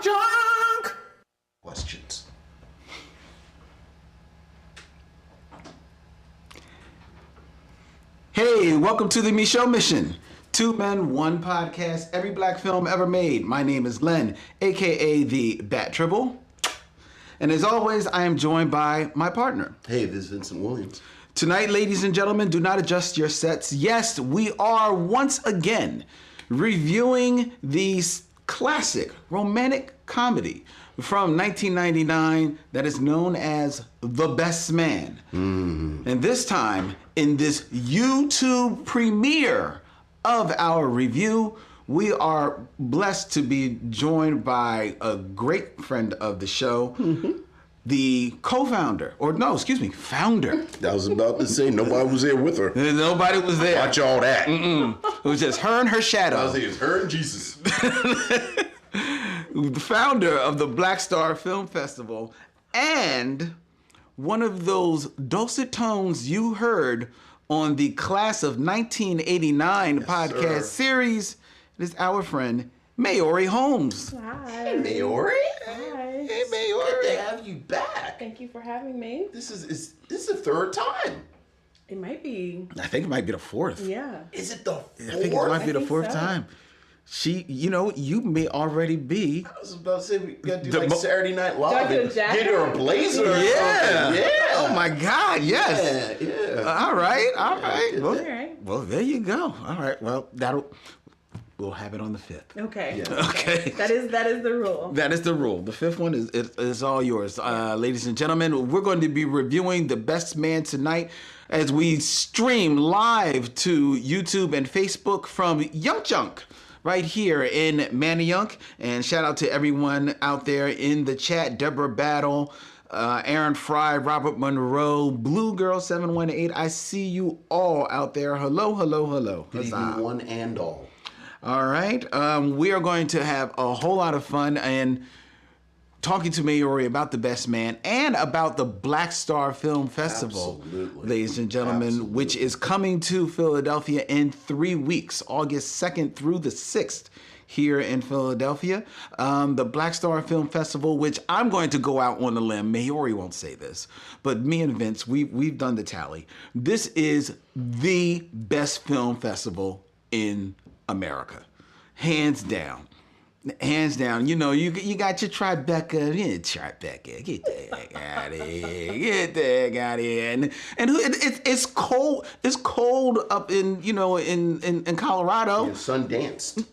Junk. Questions. Hey, welcome to the Micheaux Mission. 2 men, 1 podcast, every black film ever made. My name is Len, aka the Bat Tribble. And as always, I am joined by my partner. Hey, this is Vincent Williams. Tonight, ladies and gentlemen, do not adjust your sets. Yes, we are once again reviewing the classic romantic comedy from 1999 that is known as The Best Man. And this time, in this YouTube premiere of our review, we are blessed to be joined by a great friend of the show, the co-founder, founder. I was about to say, nobody was there with her. Nobody was there. Watch all that. It was just her and her shadow. I was thinking, it's her and Jesus. The founder of the BlackStar Film Festival, and one of those dulcet tones you heard on the Class of 1989 podcast series. It is our friend, Maori Holmes. Hi. Hey, Maori. Hi. Hey, Maori. Good to have you back. Thank you for having me. This is the 3rd time. It might be. I think it might be the 4th. Yeah. Is it the 4th? I think it might be the think 4th so. time. You may already be. I was about to say, we got to do The like Saturday Night Do I Live do a and jacket? get her a blazer or Yeah. something. Yeah. Oh my God, yes. Yeah. All right. Yeah. Well, All right. well, there you go. All right. Well, we'll have it on the 5th. Okay. Yeah. Okay. That is the rule. That is the rule. The 5th one is all yours. Ladies and gentlemen, we're going to be reviewing The Best Man tonight as we stream live to YouTube and Facebook from Yunk Junk right here in Manayunk. And shout out to everyone out there in the chat. Deborah Battle, Aaron Fry, Robert Monroe, Blue Girl 718. I see you all out there. Hello, hello, hello. Good Huzzah. evening, one and all. All right. We are going to have a whole lot of fun and talking to Maori about The Best Man and about the BlackStar Film Festival, Absolutely. ladies and gentlemen, Absolutely. which is coming to Philadelphia in 3 weeks, August 2nd through the 6th here in Philadelphia. The BlackStar Film Festival, which I'm going to go out on a limb. Maori won't say this, but me and Vince, we've done the tally. This is the best film festival in America, hands down. Hands down. You know, you got your Tribeca. Yeah, Tribeca. Get that out of here. Get that out of here. And it's cold. It's cold up in in Colorado. Yeah, Sundance.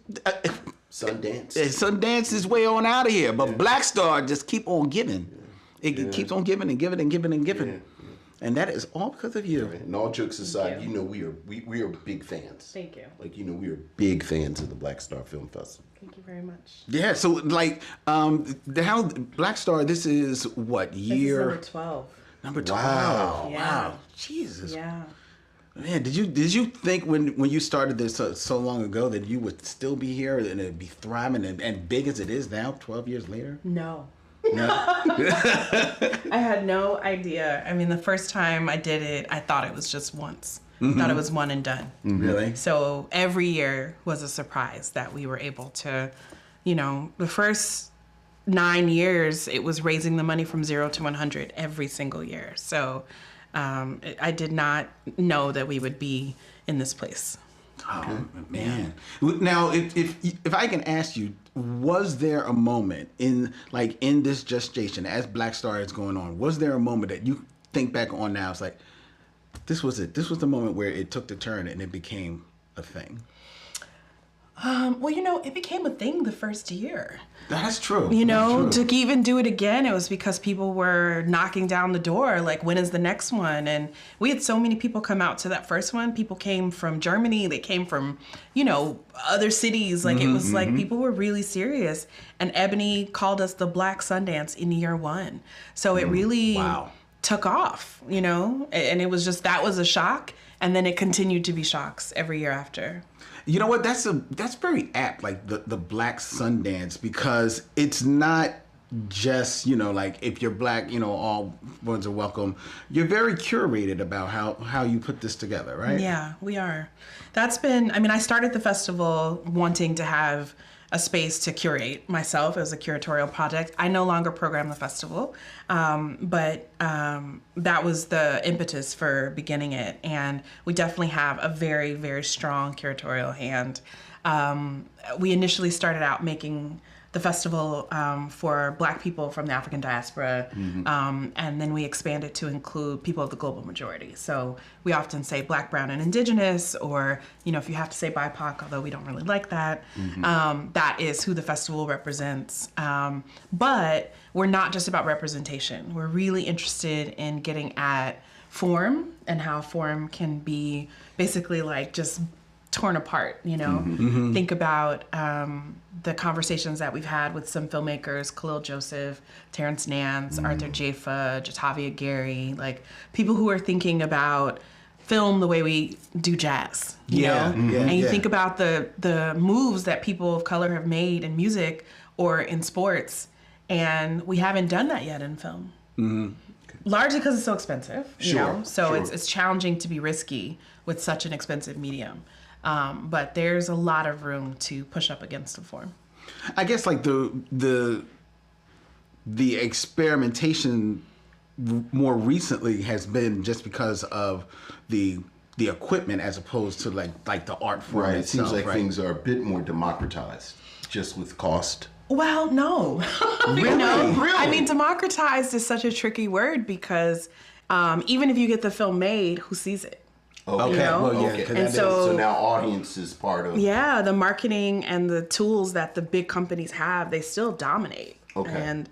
Sundance. Sundance is way on out of here. But BlackStar just keep on giving. It keeps on giving and giving and giving and giving. Yeah. And that is all because of you. And all jokes aside, Thank we are big fans. Thank you. Like, we are big fans of the BlackStar Film Festival. Thank you very much. Yeah. So how BlackStar? This is what year? This is number 12. Number 12. Wow. Yeah. Wow. Jesus. Yeah. Man, did you think when you started this so long ago that you would still be here and it'd be thriving and big as it is now, 12 years later? No. No. I had no idea. I mean, the first time I did it, I thought it was just once. Thought it was one and done. Really? So every year was a surprise that we were able to, the first 9 years, it was raising the money from 0 to 100 every single year. So I did not know that we would be in this place. Oh man! Now, if I can ask you, was there a moment in this gestation as BlackStar is going on? Was there a moment that you think back on now? It's like this was it. This was the moment where it took the turn and it became a thing. Well, it became a thing the first year. That's true. To even do it again, it was because people were knocking down the door, like, when is the next one? And we had so many people come out to that first one. People came from Germany. They came from, other cities. Like, it was like people were really serious. And Ebony called us the Black Sundance in year 1. So it really took off, and it was just, that was a shock. And then it continued to be shocks every year after. You know what? That's very apt, like the Black Sundance, because it's not just, if you're Black, all ones are welcome. You're very curated about how you put this together, right? Yeah, we are. That's been, I started the festival wanting to have a space to curate myself as a curatorial project. I no longer program the festival, but that was the impetus for beginning it. And we definitely have a very, very strong curatorial hand. We initially started out making the festival for Black people from the African diaspora, and then we expanded to include people of the global majority. So we often say Black, Brown, and Indigenous, or if you have to say BIPOC, although we don't really like that, that is who the festival represents. But we're not just about representation. We're really interested in getting at form and how form can be basically like just torn apart, Think about the conversations that we've had with some filmmakers, Khalil Joseph, Terrence Nance, Arthur Jafa, Jatavia Gary, like people who are thinking about film the way we do jazz, you know? And you think about the moves that people of color have made in music or in sports, and we haven't done that yet in film. Largely because it's so expensive, you know? So it's challenging to be risky with such an expensive medium. But there's a lot of room to push up against the form. I guess like the experimentation more recently has been just because of the equipment as opposed to like the art form Right. It itself, seems like right? things are a bit more democratized, just with cost. Well, no. Really? I mean, democratized is such a tricky word because even if you get the film made, who sees it? Okay. Well, yeah. Okay. And So now audience is part of. Yeah, the marketing and the tools that the big companies have, they still dominate. Okay. And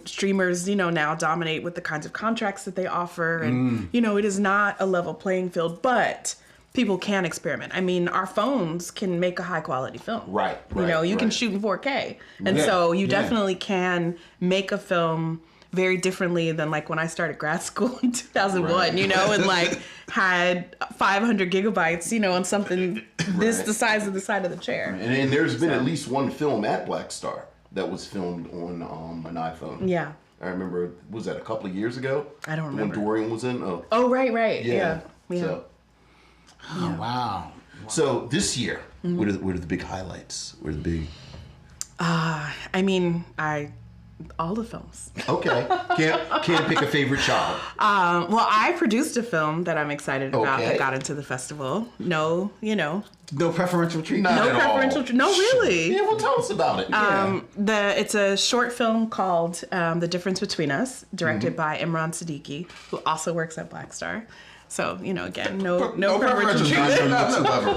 streamers, now dominate with the kinds of contracts that they offer. And, it is not a level playing field, but people can experiment. I mean, our phones can make a high quality film. Right. You can shoot in 4K. And so you definitely can make a film very differently than like when I started grad school in 2001, and like had 500 gigabytes, on something the size of the side of the chair. And there's been at least one film at BlackStar that was filmed on an iPhone. Yeah. I remember, was that a couple of years ago? I don't remember. When Dorian was in? Oh, right. Yeah. So, Oh, wow. so this year, what are the big highlights? What are the big... all the films. Okay. Can't pick a favorite child. Well, I produced a film that I'm excited about Okay. that got into the festival. No preferential treatment. Not no at all. preferential. No, really. Yeah, well, tell us about it. It's a short film called The Difference Between Us, directed by Imran Siddiqui, who also works at BlackStar. So, again, no preferential treatment.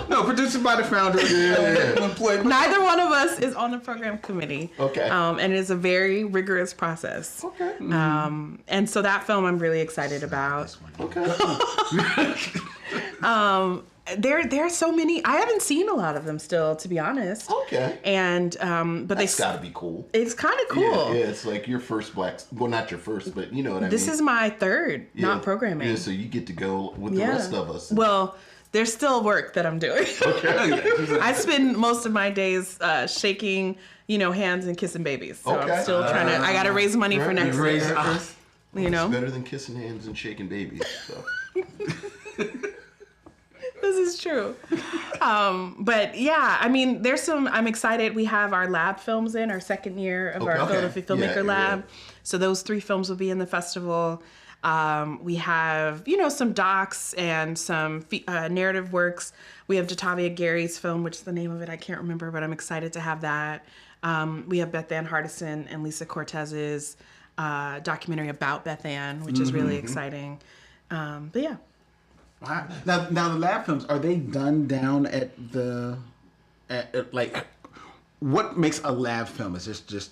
No, produced by the founder. Neither one of us is on the program committee. Okay. And it is a very rigorous process. Okay. And so that film I'm really excited about. Okay. There are so many. I haven't seen a lot of them still, to be honest. Okay. And but That's gotta be cool. it's kind of cool. Yeah, it's like your first well, not your first, but you know what I mean. This is my third not programming. Yeah, so you get to go with the rest of us. Well, there's still work that I'm doing. Okay. I spend most of my days shaking, hands and kissing babies. So Okay. I'm still trying to. I got to raise money for next year. It's better than kissing hands and shaking babies. So. This is true. But yeah, I'm excited. We have our lab films in our second year of our Philadelphia Filmmaker Lab. Yeah. So those 3 films will be in the festival. We have, some docs and some narrative works. We have Jatavia Gary's film, which is the name of it, I can't remember, but I'm excited to have that. We have Beth Ann Hardison and Lisa Cortez's documentary about Beth Ann, which is really exciting. But yeah. Wow. Now the lab films, are they done down at like, what makes a lab film? Is this just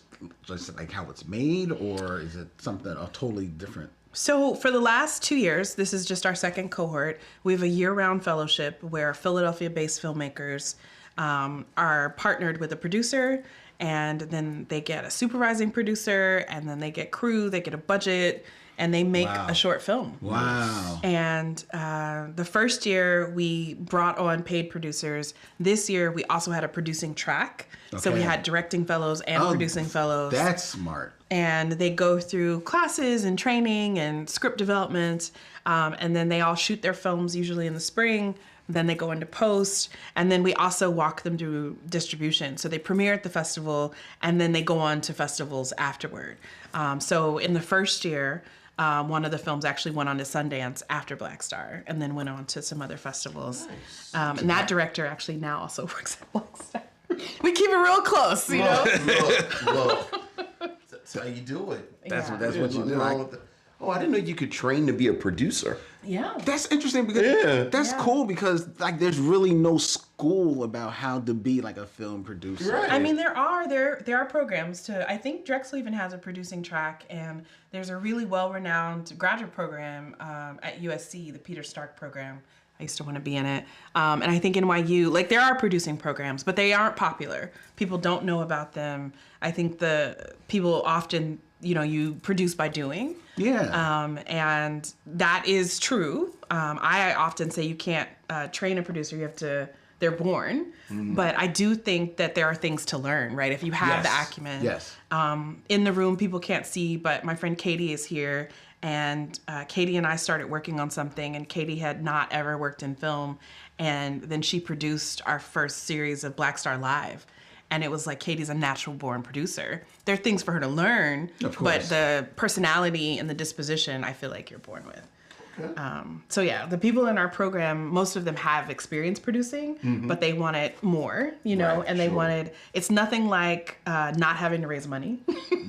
like how it's made, or is it something totally different? So for the last 2 years, this is just our second cohort. We have a year-round fellowship where Philadelphia-based filmmakers are partnered with a producer, and then they get a supervising producer, and then they get crew, they get a budget, and they make a short film. Wow. And the first year we brought on paid producers. This year we also had a producing track. So we had directing fellows and producing fellows. That's smart. And they go through classes and training and script development. And then they all shoot their films usually in the spring then they go into post, and then we also walk them through distribution. So they premiere at the festival, and then they go on to festivals afterward. So in the first year, one of the films actually went on to Sundance after BlackStar, and then went on to some other festivals. Nice. And that director actually now also works at BlackStar. We keep it real close, you know? Look. That's how you do it. That's what you do. Oh, I didn't know you could train to be a producer. Yeah. That's interesting because that's cool because like there's really no school about how to be like a film producer. Right. I mean, there are programs to. I think Drexel even has a producing track, and there's a really well-renowned graduate program at USC, the Peter Stark program. I used to want to be in it. And I think NYU, like there are producing programs, but they aren't popular. People don't know about them. I think the people often, you produce by doing. Yeah. And that is true. I often say you can't train a producer. They're born. Mm-hmm. But I do think that there are things to learn, right? If you have the acumen. Yes. In the room, people can't see, but my friend Katie is here. And Katie and I started working on something, and Katie had not ever worked in film. And then she produced our first series of BlackStar Live. And it was like, Katie's a natural born producer. There are things for her to learn, but the personality and the disposition, I feel like you're born with. Okay. So yeah, the people in our program, most of them have experience producing, but they wanted more, and they wanted, it's nothing like not having to raise money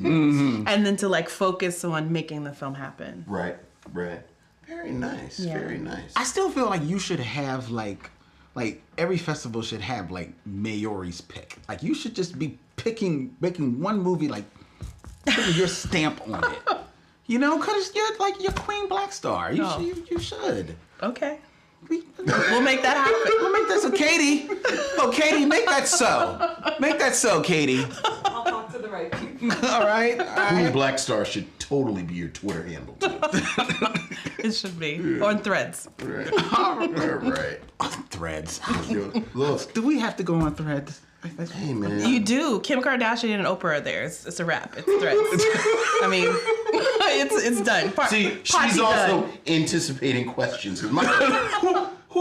and then to like focus on making the film happen. Right. Very nice, very nice. I still feel like you should have like every festival should have like Maori's pick. Like you should just be making one movie, like putting your stamp on it. Because you're Queen BlackStar. You should. Okay. We'll make that happen. We'll make that so, Katie. Oh, Katie, make that so. Make that so, Katie. I'll talk to the right people. All right. Queen BlackStar should totally be your Twitter handle, too. It should be. On Threads. Right. All right. On Threads. Look. Do we have to go on Threads? Hey, man. You do. Kim Kardashian and Oprah are there. It's a wrap. It's Threads. I mean, it's done. See, she's also done. Anticipating questions. Who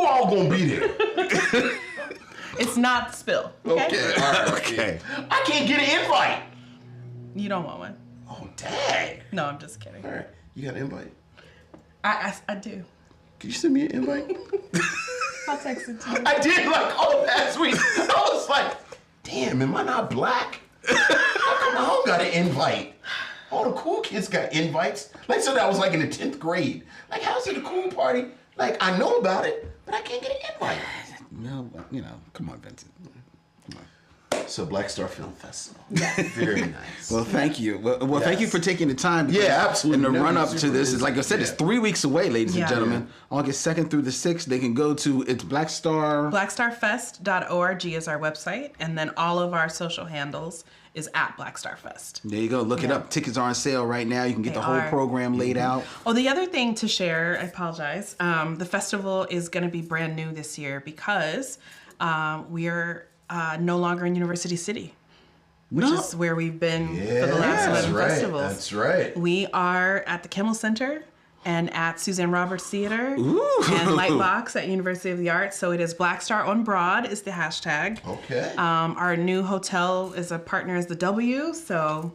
all gonna be there? It's not Spill. Okay. All right. Okay. I can't get an invite. You don't want one. Oh, dang. No, I'm just kidding. All right. You got an invite? I do. Can you send me an invite? I'll text it to you. I did last week. I was like, damn, am I not black? How come I don't got an invite? All the cool kids got invites. So that was like in the 10th grade. Like, how's it a cool party? Like, I know about it, but I can't get an invite. No, come on, Vincent. So BlackStar Film Festival. Very nice. Well, thank you. Well, thank you for taking the time. Absolutely. And the run up to this is, like I said, it's 3 weeks away, ladies and gentlemen. Yeah. August 2nd through the 6th. They can go to BlackStar. BlackStarFest.org is our website, and then all of our social handles is at BlackStarFest. There you go. Look it up. Tickets are on sale right now. You can get the whole program laid out. Oh, the other thing to share, I apologize. The festival is going to be brand new this year because we're no longer in University City, which is where we've been for the last 11 festivals. That's right. We are at the Kimmel Center and at Suzanne Roberts Theater and Lightbox at University of the Arts. So it is BlackStar on Broad is the hashtag. Okay. Our new hotel is a partner as the W, so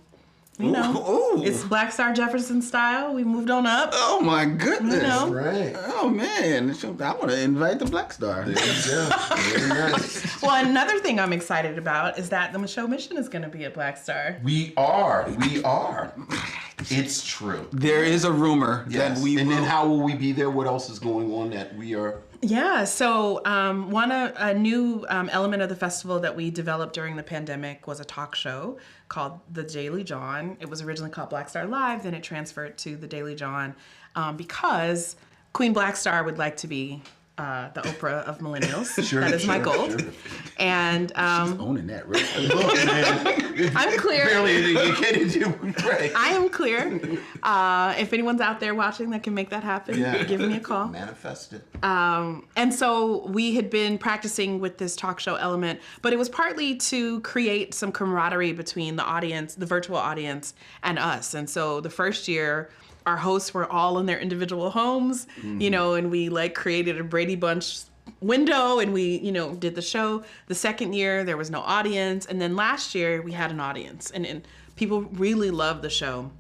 it's BlackStar Jefferson style. We moved on up. Oh my goodness. Right. Oh man. I want to invite the BlackStar. There you go. Very nice. Well, another thing I'm excited about is that the Micheaux Mission is going to be at BlackStar. We are. It's true. There is a rumor that we And then how will we be there? What else is going on that we are... Yeah, so a new element of the festival that we developed during the pandemic was a talk show called The Daily John. It was originally called BlackStar Live, then it transferred to The Daily John because Queen BlackStar would like to be the Oprah of millennials. That is my goal. Sure. And she's owning that, right? Look, man. I'm clear. Barely you can't do right. I am clear. If anyone's out there watching that can make that happen, give me a call. Manifest it. And so we had been practicing with this talk show element, but it was partly to create some camaraderie between the audience, the virtual audience, and us. And so the first year, our hosts were all in their individual homes, and we created a Brady Bunch window and we, did the show. The second year, there was no audience. And then last year, we had an audience. And people really loved the show.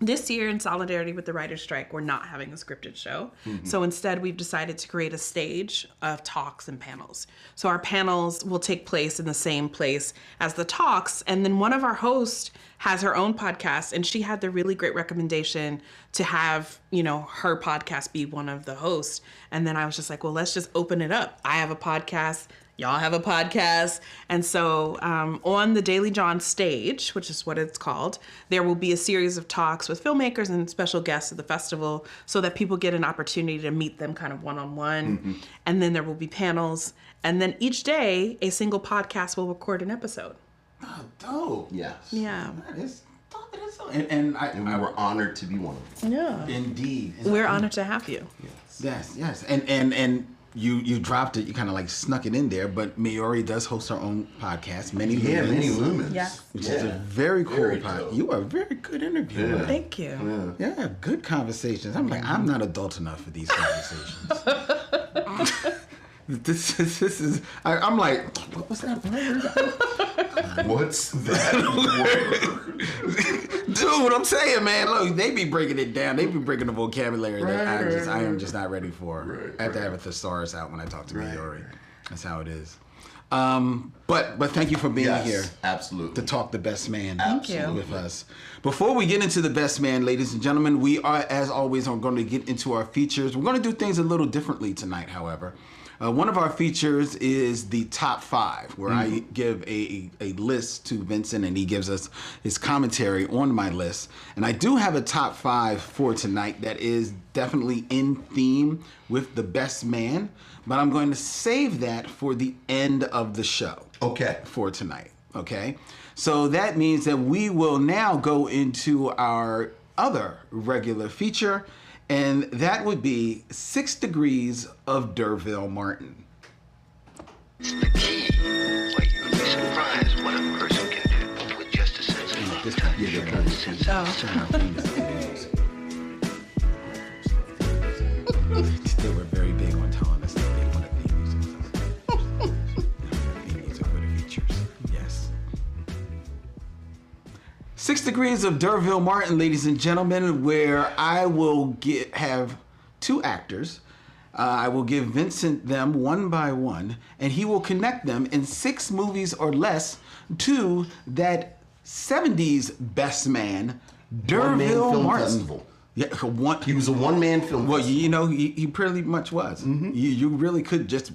This year, in solidarity with the writer's strike, we're not having a scripted show. Mm-hmm. So instead, we've decided to create a stage of talks and panels. So our panels will take place in the same place as the talks. And then one of our hosts has her own podcast, and she had the really great recommendation to have, her podcast be one of the hosts. And then I was just like, well, let's just open it up. I have a podcast. Y'all have a podcast. And so on the Daily John stage, which is what it's called, there will be a series of talks with filmmakers and special guests at the festival so that people get an opportunity to meet them kind of one-on-one. Mm-hmm. And then there will be panels. And then each day, a single podcast will record an episode. Oh, dope. Yes. Yeah. That is dope. And we were honored to be one of them. Yeah. Indeed. We're honored to have you. Yes. And you dropped it, you kind of like snuck it in there, but Maori does host her own podcast, Many Lumens. Yeah, Many Lumens. Yeah. Which is a very cool podcast. You are a very good interviewer. Yeah. Thank you. Yeah, good conversations. I'm like, I'm not adult enough for these conversations. This is, I'm like, what was that word? What's that word? Dude, I'm saying, man, look, they be breaking it down. They be breaking the vocabulary that I am just not ready for. Right, I have to have a thesaurus out when I talk to Maori. That's how it is. But thank you for being here. Absolutely. To talk the best man Thank you. with us. Before we get into the best man, ladies and gentlemen, we are, as always, going to get into our features. We're going to do things a little differently tonight, however. One of our features is the top 5, where I give a list to Vincent and he gives us his commentary on my list. And I do have a top 5 for tonight that is definitely in theme with the best man, but I'm going to save that for the end of the show. Okay. For tonight. Okay. So that means that we will now go into our other regular feature. And that would be 6 Degrees of Derville Martin. It's the key. Like, you would be surprised what a person can do with just a sense of touch. They were very big on telling us that they wanted theme music. Theme music for the features. Yes. 6 Degrees of Derville Martin, ladies and gentlemen, where I will have 2 actors. I will give Vincent them one by one, and he will connect them in 6 movies or less to that 70s best man, Derville Martin. Festival. Yeah, He was a one-man film Well, festival. he pretty much was. Mm-hmm. You really could just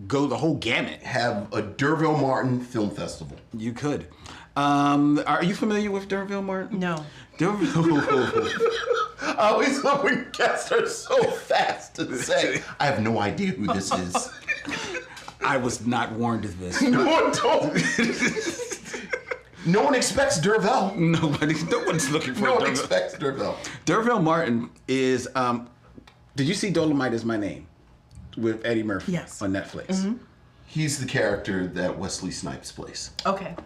go the whole gamut. Have a Derville Martin Film Festival. You could. Are you familiar with Derville Martin? No. Derville. I always love when guests are so fast to say, I have no idea who this is. I was not warned of this. No one told me. No one expects Derville. No one's looking for No one Derville. expects Derville. Derville Martin is, did you see Dolomite Is My Name? With Eddie Murphy. Yes. On Netflix. Mm-hmm. He's the character that Wesley Snipes plays. Okay.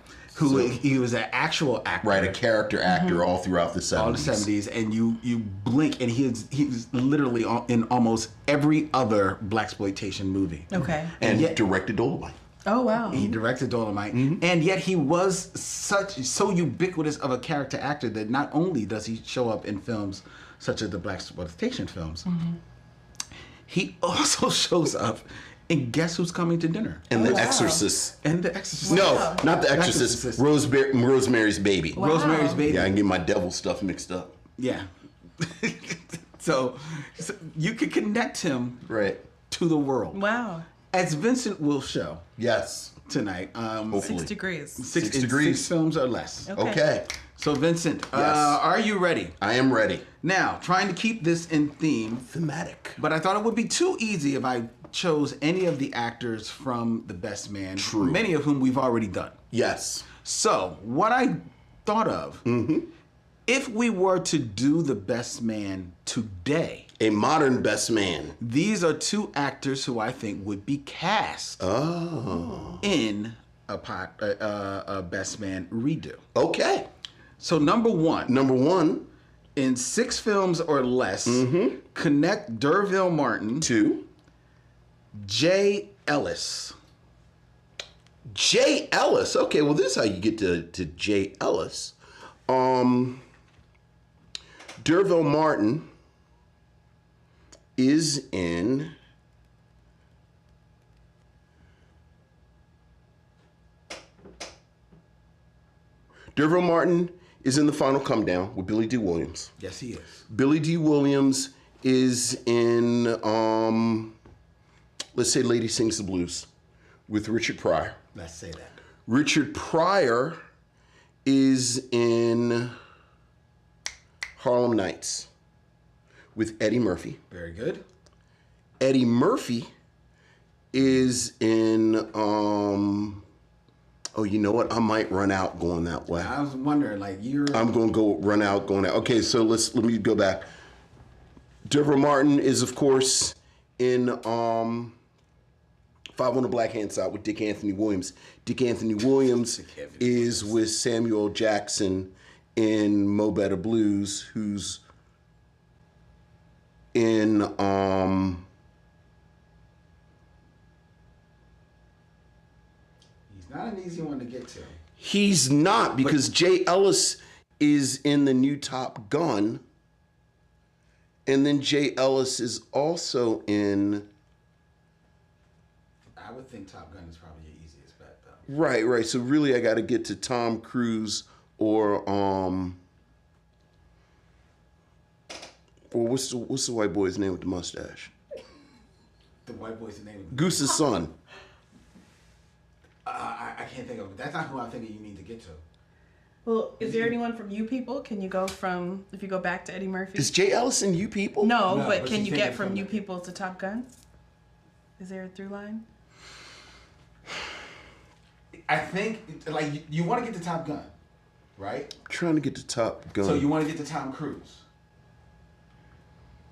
He was an actual actor. Right, a character actor all throughout the 70s. All the 70s, and you blink, and he's literally in almost every other blaxploitation movie. Okay. And yet, directed Dolomite. Oh, wow. He directed Dolomite, and yet he was so ubiquitous of a character actor that not only does he show up in films such as the blaxploitation films, he also shows up in Guess Who's Coming to Dinner? And The wow. Exorcist. And The Exorcist. No, Wow. not The Exorcist. Rosemary's Baby. Wow. Rosemary's Baby. Yeah, I can get my devil stuff mixed up. Yeah. so you could connect him Right. to the world. Wow. As Vincent will show Yes. tonight. Hopefully. 6 degrees. Six degrees. degrees. 6 films or less. Okay. Okay. So Vincent, Yes. are you ready? I am ready. Now, trying to keep this in theme, Thematic. but I thought it would be too easy if I chose any of the actors from The Best Man, True. many of whom we've already done. Yes. So, what I thought of, if we were to do The Best Man today, A modern best man. these are 2 actors who I think would be cast in a Best Man redo. Okay. So, number 1, Number 1, in 6 films or less, connect Derville Martin 2, Jay Ellis. Jay Ellis. Okay, well, this is how you get to Jay Ellis. Derville Martin is in the final come down with Billy D. Williams. Yes, he is. Billy D. Williams is in, let's say Lady Sings the Blues with Richard Pryor. Let's say that. Richard Pryor is in Harlem Nights with Eddie Murphy. Very good. Eddie Murphy is in, oh, you know what? I might run out going that way. I was wondering, like, I'm going to go run out going out. Okay, so let me go back. Derville Martin is, of course, in Five on the Black Hand Side with Dick Anthony Williams. Dick Anthony Williams is with Samuel Jackson in Mo Better Blues, who's in He's not an easy one to get to. He's not, because Jay Ellis is in the new Top Gun. And then Jay Ellis is also in... I would think Top Gun is probably your easiest bet, though. Right. So really I got to get to Tom Cruise or what's the white boy's name with the mustache? The white boy's name. Goose's son. I can't think of it. That's not who I'm thinking you need to get to. Well, is there anyone from You People? Can you go from, if you go back to Eddie Murphy? Is Jay Ellis in You People? No, No, but but can she's you get thinking from from You the- People to Top Gun? Is there a through line? I think, like, you want to get to Top Gun, right? Trying to get to Top Gun. So you want to get to Tom Cruise.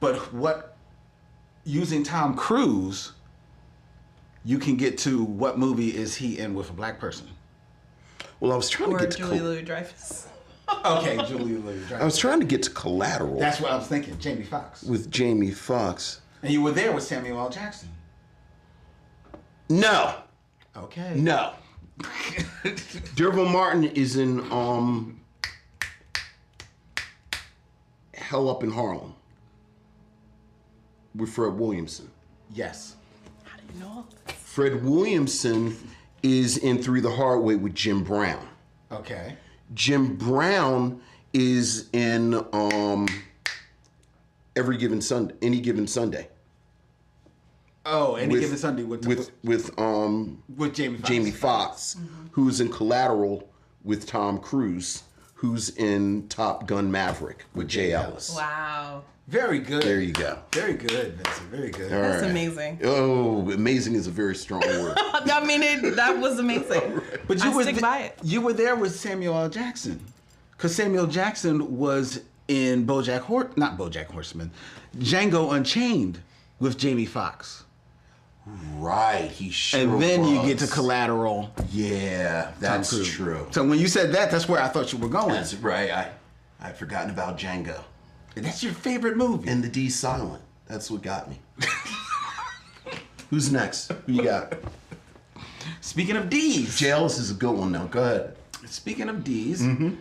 But using Tom Cruise, you can get to what movie is he in with a black person? Well, I was trying Or to get to... Julie Louis-Dreyfus? Okay, Julie Louis-Dreyfus. I was trying to get to Collateral That's what I was thinking, Jamie Foxx. with Jamie Foxx. And you were there with Samuel L. Jackson. No. Okay. No. Derville Martin is in Hell Up in Harlem with Fred Williamson. Yes. How do you know? Fred Williamson is in Through the Hard Way with Jim Brown. Okay. Jim Brown is in Any Given Sunday. Oh, Any Given Sunday with Jamie Foxx. Jamie Foxx, who's in Collateral with Tom Cruise, who's in Top Gun Maverick with Jay Ellis. Wow. Very good. There you go. Very good, Vincent. Very good. All That's right. amazing. Oh, amazing is a very strong word. I mean, that was amazing. But you I were stick by it. You were there with Samuel L. Jackson, because Samuel Jackson was in not BoJack Horseman, Django Unchained with Jamie Foxx, Right, he sure and then you get to was. Collateral. Yeah, that's Cruise. true. So when you said that, that's where I thought you were going. That's right. I'd forgotten about Django. That's your favorite movie. And the D silent. That's what got me. Who's next? Who you got? Speaking of D's. Jay Ellis is a good one now. Go ahead. Speaking of D's, in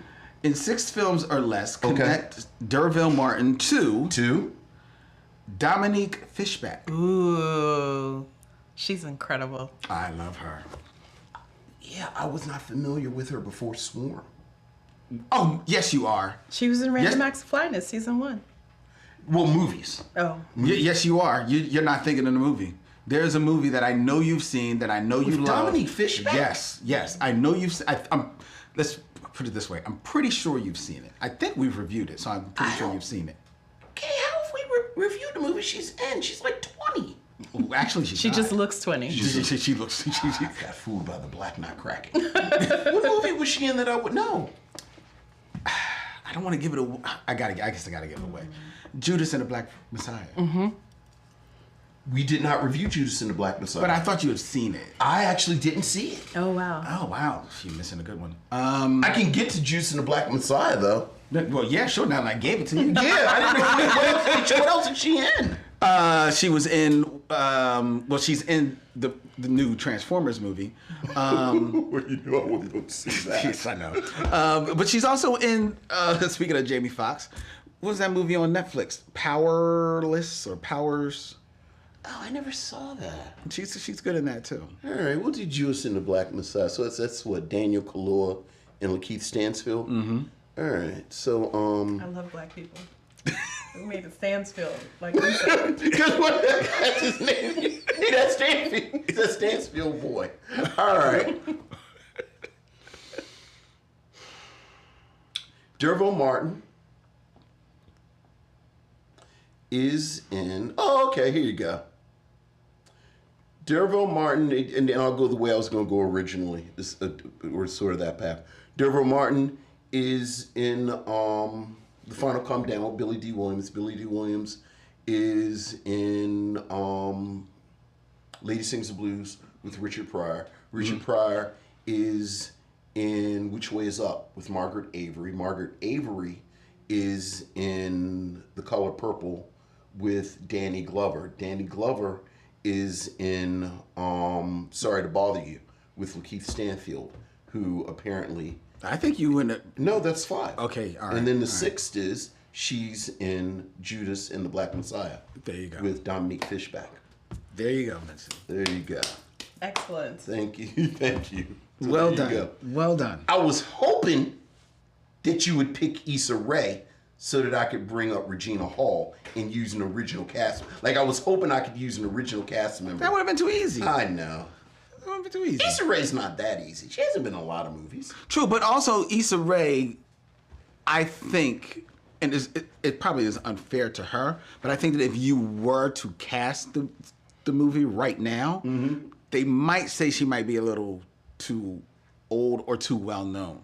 6 films or less, connect Derville Martin to Two. Dominique Fishback. Ooh. She's incredible. I love her. Yeah, I was not familiar with her before Swarm. Oh, yes, you are. She was in Random Yes. Acts of Flyness, season 1. Well, movies. Oh. Yes, you are. You're not thinking of the movie. There's a movie that I know you've seen, that I know you love. Dominique Fishback? Yes. I know you've seen. Let's put it this way. I'm pretty sure you've seen it. I think we've reviewed it, so I'm pretty sure you've seen it. Okay, how have we reviewed the movie she's in? She's like 20. Ooh, actually, She just looks 20. She looks. I got fooled by the black not cracking. What movie was she in that I would know? I don't want to give it away. I guess I gotta give it away. Judas and the Black Messiah. We did not review Judas and the Black Messiah. But I thought you had seen it. I actually didn't see it. Oh, wow. Oh wow, she's missing a good one. I can get to Judas and the Black Messiah though. Well, yeah, sure. Now that I gave it to you. Yeah, I didn't know what else is she in? She was in well, she's in the new Transformers movie. Well, you know I wasn't going to see that. Yes, I know. But she's also in, speaking of Jamie Foxx, what was that movie on Netflix? Powerless or Powers? Oh, I never saw that. She's good in that too. All right, we'll do Judas and the Black Messiah. So that's what, Daniel Kaluuya and Lakeith Stanfield? Mm-hmm. All right, so... I love black people. We made it Stansfield, like you said. Because what? That's his name. That's Stanfield. He's a Stansfield boy. All right. Derville Martin is in... Oh, okay, here you go. Derville Martin, and I'll go the way I was going to go originally. Or sort of that path. Derville Martin is in The Final Come Down with Billy D. Williams. Billy D. Williams is in Lady Sings the Blues with Richard Pryor. Richard Pryor is in Which Way Is Up with Margaret Avery. Margaret Avery is in The Color Purple with Danny Glover. Danny Glover is in Sorry to Bother You with Lakeith Stanfield, who apparently... I think you win it. No, that's 5. Okay, all right. And then the 6th is she's in Judas and the Black Messiah. There you go. With Dominique Fishback. There you go, Vincent. There you go. Excellent. Thank you. Thank you. So Well there you done. go. Well done. I was hoping that you would pick Issa Rae so that I could bring up Regina Hall and use an original cast. Like, I was hoping I could use an original cast member. That would have been too easy. I know. That would have been too easy. Issa Rae's not that easy. She hasn't been in a lot of movies. True, but also Issa Rae, I think, and it probably is unfair to her, but I think that if you were to cast the movie right now, they might say she might be a little too old or too well known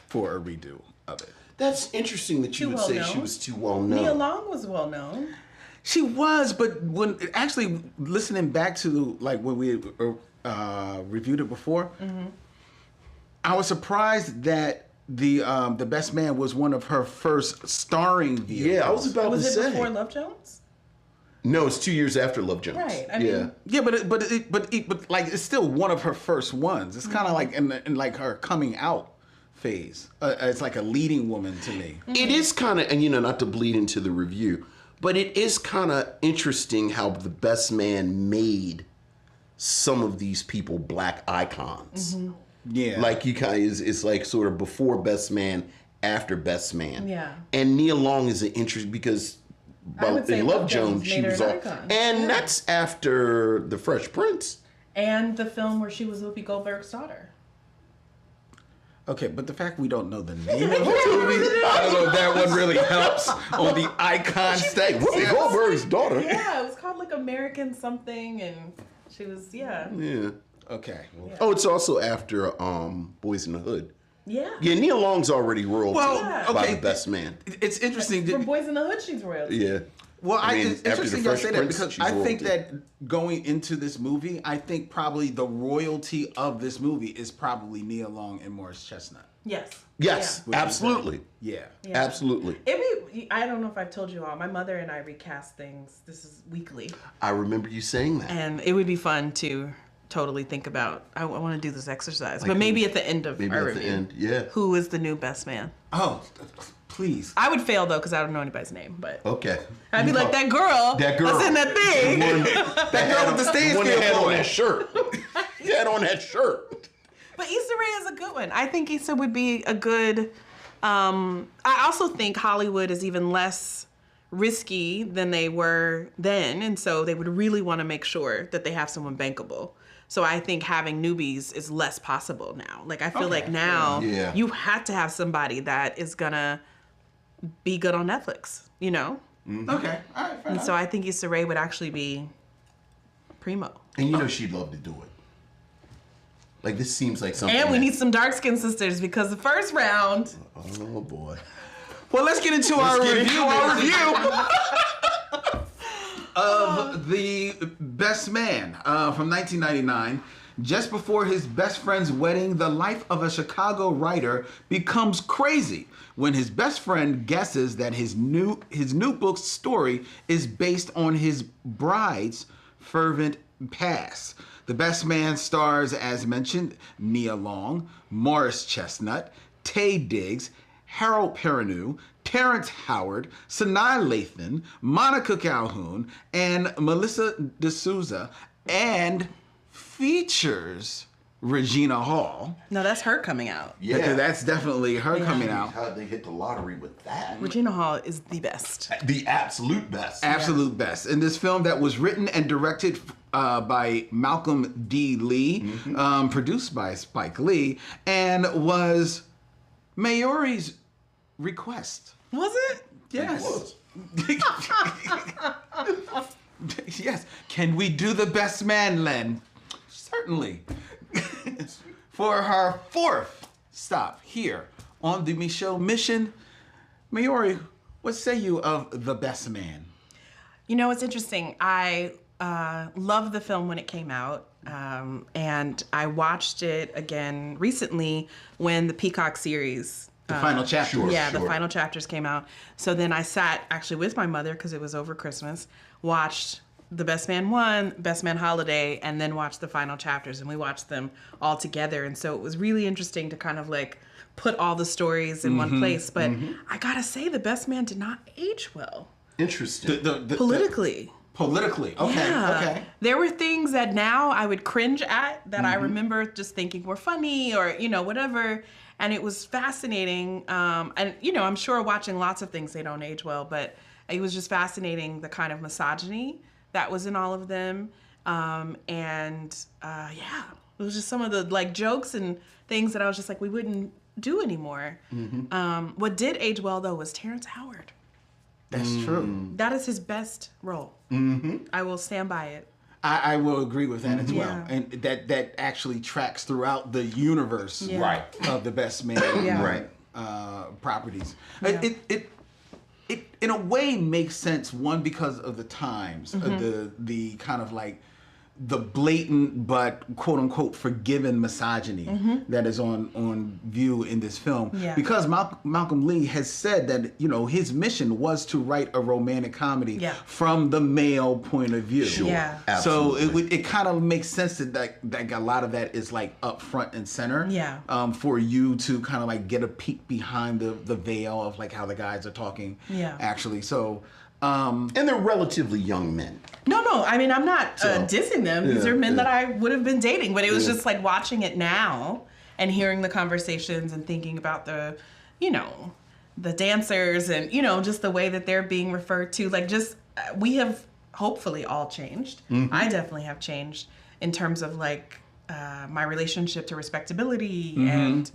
for a redo of it. That's interesting that you Too would well say known. she was too well known. Nia Long was well known. She was, but when actually listening back to like when we reviewed it before, I was surprised that the Best Man was one of her first starring vehicles. Yeah, I was about Was to it say. before Love Jones? No, it's 2 years after Love Jones. Right, I mean- Yeah, but like it's still one of her first ones. It's kind of like in like her coming out phase. It's like a leading woman to me. It is kind of, and not to bleed into the review, but it is kind of interesting how the Best Man made some of these people black icons. Yeah, Like you kind of it's like sort of before Best Man, after Best Man. Yeah. And Nia Long is an interest because I would say in Love Jones made she her was an all, icon. and Yeah. that's after The Fresh Prince. And the film where she was Whoopi Goldberg's daughter. okay, but the fact we don't know the name of the movie, I don't know if that one really helps on the icon status. Whoopi Goldberg's daughter. Yeah, it was called like American something, and she was Yeah. Okay. Well, Oh, it's also after Boys in the Hood. Yeah. Yeah, Nia Long's already royalty Well, by okay. the Best Man. it's interesting. From Boys in the Hood, she's royalty. Yeah. Well, I mean, it's after interesting The you Fresh say that Prince, because she's I think royalty. that going into this movie, I think probably the royalty of this movie is probably Nia Long and Morris Chestnut. Yes. Yes, Would you say? absolutely. Yeah. Yeah. Absolutely. I don't know if I've told you all. My mother and I recast things. This is weekly. I remember you saying that. And it would be fun to totally think about. I want to do this exercise. Like but who? maybe at the end of Maybe our at the review. end, yeah. Who is the new Best Man? Oh, please. I would fail, though, because I don't know anybody's name. But Okay. I'd be like, that girl that's in that thing. That girl with the stage one that feel had on boy. that shirt. He had on that shirt. But Issa Rae is a good one. I think Issa would be a good... I also think Hollywood is even less risky than they were then. And so they would really want to make sure that they have someone bankable. So I think having newbies is less possible now. Like, I feel like now Yeah. you have to have somebody that is going to be good on Netflix, Okay. All right. Fair And enough. so I think Issa Rae would actually be primo. And she'd love to do it. Like, this seems like something. And we that- need some dark-skinned sisters because the first round... Oh, boy. Well, let's get into our review. Of The Best Man from 1999. Just before his best friend's wedding, the life of a Chicago writer becomes crazy when his best friend guesses that his new book's story is based on his bride's fervent pass. The Best Man stars, as mentioned, Nia Long, Morris Chestnut, Taye Diggs, Harold Perrineau, Terrence Howard, Sanaa Lathan, Monica Calhoun, and Melissa D'Souza, and features Regina Hall. No, that's her coming out. Yeah. Because that's definitely her coming out. How they hit the lottery with that. Regina Hall is the best. The absolute best. Absolute best. In this film that was written and directed by Malcolm D. Lee, produced by Spike Lee, and was Maori's request. Was it? Yes. Yes. Can we do The Best Man, Len? Certainly. For her 4th stop here on the Micheaux mission, Maori, what say you of The Best Man? You know, it's interesting. I loved the film when it came out, and I watched it again recently when the Peacock series. The final chapter. The final chapters came out. So then I sat actually with my mother, because it was over Christmas, watched The Best Man 1, Best Man Holiday, and then watched the final chapters, and we watched them all together. And so it was really interesting to kind of like put all the stories in one place. But I gotta say, The Best Man did not age well. Interesting. Politically. Politically, okay, Yeah. okay. There were things that now I would cringe at that I remember just thinking were funny or, you know, whatever. And it was fascinating. And, you know, I'm sure watching lots of things, they don't age well, but it was just fascinating the kind of misogyny that was in all of them. It was just some of the like jokes and things that I was just like, we wouldn't do anymore. What did age well, though, was Terrence Howard. That's true. That is his best role. I will stand by it. I will agree with that as well. Yeah. And that actually tracks throughout the universe Yeah. of The Best Man Yeah. properties. Yeah. It in a way makes sense, one, because of the times, the kind of like the blatant but quote unquote forgiven misogyny that is on view in this film. Yeah. Because Malcolm Lee has said that, you know, his mission was to write a romantic comedy from the male point of view. Sure. Yeah. Absolutely. So it kind of makes sense that a lot of that is like up front and center. Yeah. For you to kind of like get a peek behind the veil of like how the guys are talking. Yeah. Actually, so. And they're relatively young men. No. I mean, I'm not dissing them. These are men that I would have been dating, but it was just like watching it now and hearing the conversations and thinking about the, you know, the dancers and, you know, just the way that they're being referred to. Like, just, we have hopefully all changed. I definitely have changed in terms of like my relationship to respectability and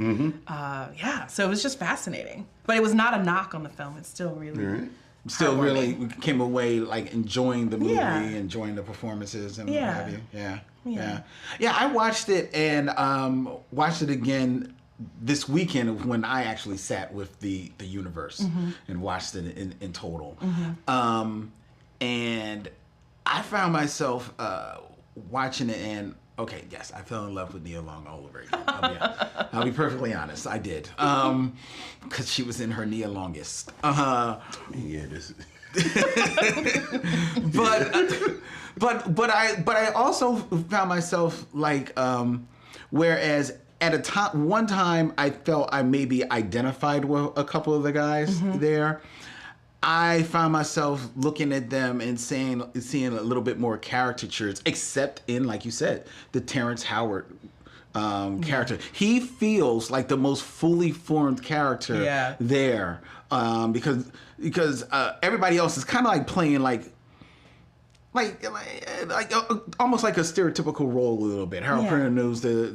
so it was just fascinating. But it was not a knock on the film. It's still really... Still really came away like enjoying the movie, Yeah. enjoying the performances and Yeah. what have you. Yeah, I watched it and watched it again this weekend when I actually sat with the universe and watched it in total. And I found myself watching it and okay, yes, I fell in love with Nia Long all over again. I'll be perfectly honest, I did. Because she was in her Nia Longest. Yeah, this is... but I also found myself like, whereas at one time I felt I maybe identified with a couple of the guys there. I found myself looking at them and seeing a little bit more caricatures, except in, like you said, the Terrence Howard character. He feels like the most fully formed character there, because everybody else is kind of like playing like almost like a stereotypical role a little bit. Harold Perrineau's the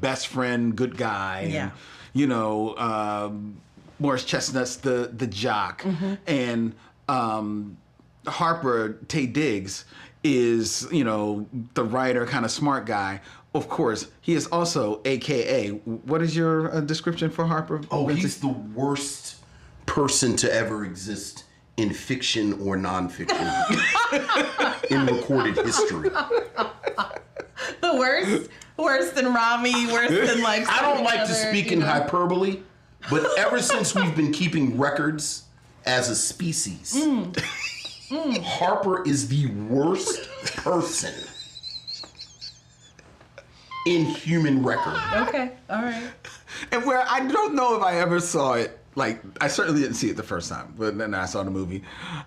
best friend, good guy, and, you know. Morris Chestnut's the jock, and Harper Taye Diggs is, you know, the writer, kind of smart guy. Of course, he is also AKA. What is your description for Harper? Oh, he's the worst person to ever exist in fiction or nonfiction in recorded history. The worst? Worse than Rami, worse than like... I don't like to speak in hyperbole, but ever since we've been keeping records as a species, Harper is the worst person in human record. Okay, all right. And where I don't know if I ever saw it, like, I certainly didn't see it the first time, but then I saw the movie.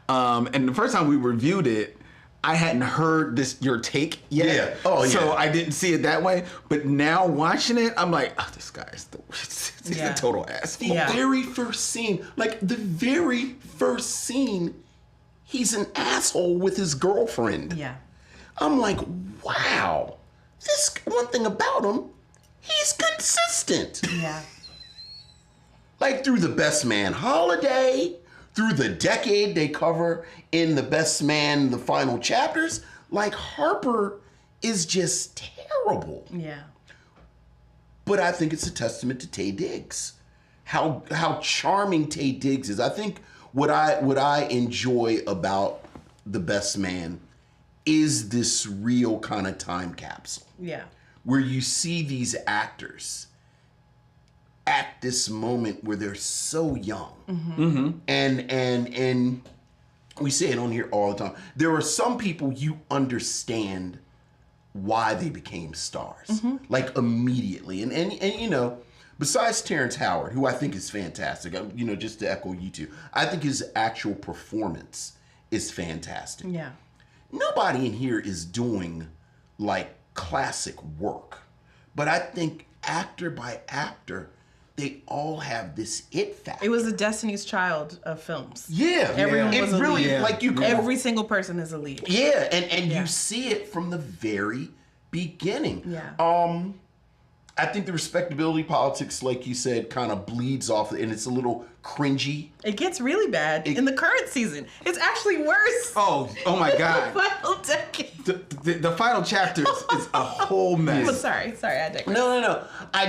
And the first time we reviewed it, I hadn't heard your take yet. Yeah. Oh, yeah. So I didn't see it that way. But now watching it, I'm like, oh, this guy is he's a total ass. The very first scene, he's an asshole with his girlfriend. Yeah. I'm like, wow. This one thing about him, he's consistent. Yeah. Like through the Best Man holiday, through the decade they cover in the Best Man, the final chapters, like Harper is just terrible. Yeah. But I think it's a testament to Taye Diggs. How charming Taye Diggs is. I think what I enjoy about the Best Man is this real kind of time capsule. Yeah. Where you see these actors at this moment where they're so young. Mm-hmm. And we say it on here all the time. There are some people you understand why they became stars. Like immediately. And you know, besides Terrence Howard, who I think is fantastic, you know, just to echo you two, I think his actual performance is fantastic. Yeah. Nobody in here is doing like classic work, but I think actor by actor, they all have this it factor. It was a Destiny's Child of films. Yeah, Everyone it was a really lead. like you. Every single person is a lead. Yeah, and you see it from the very beginning. Yeah. I think the respectability politics, like you said, kind of bleeds off, and it's a little cringy. It gets really bad in the current season. It's actually worse. Oh my God. The final decade. The final chapters is a whole mess. But sorry, I digress. No. I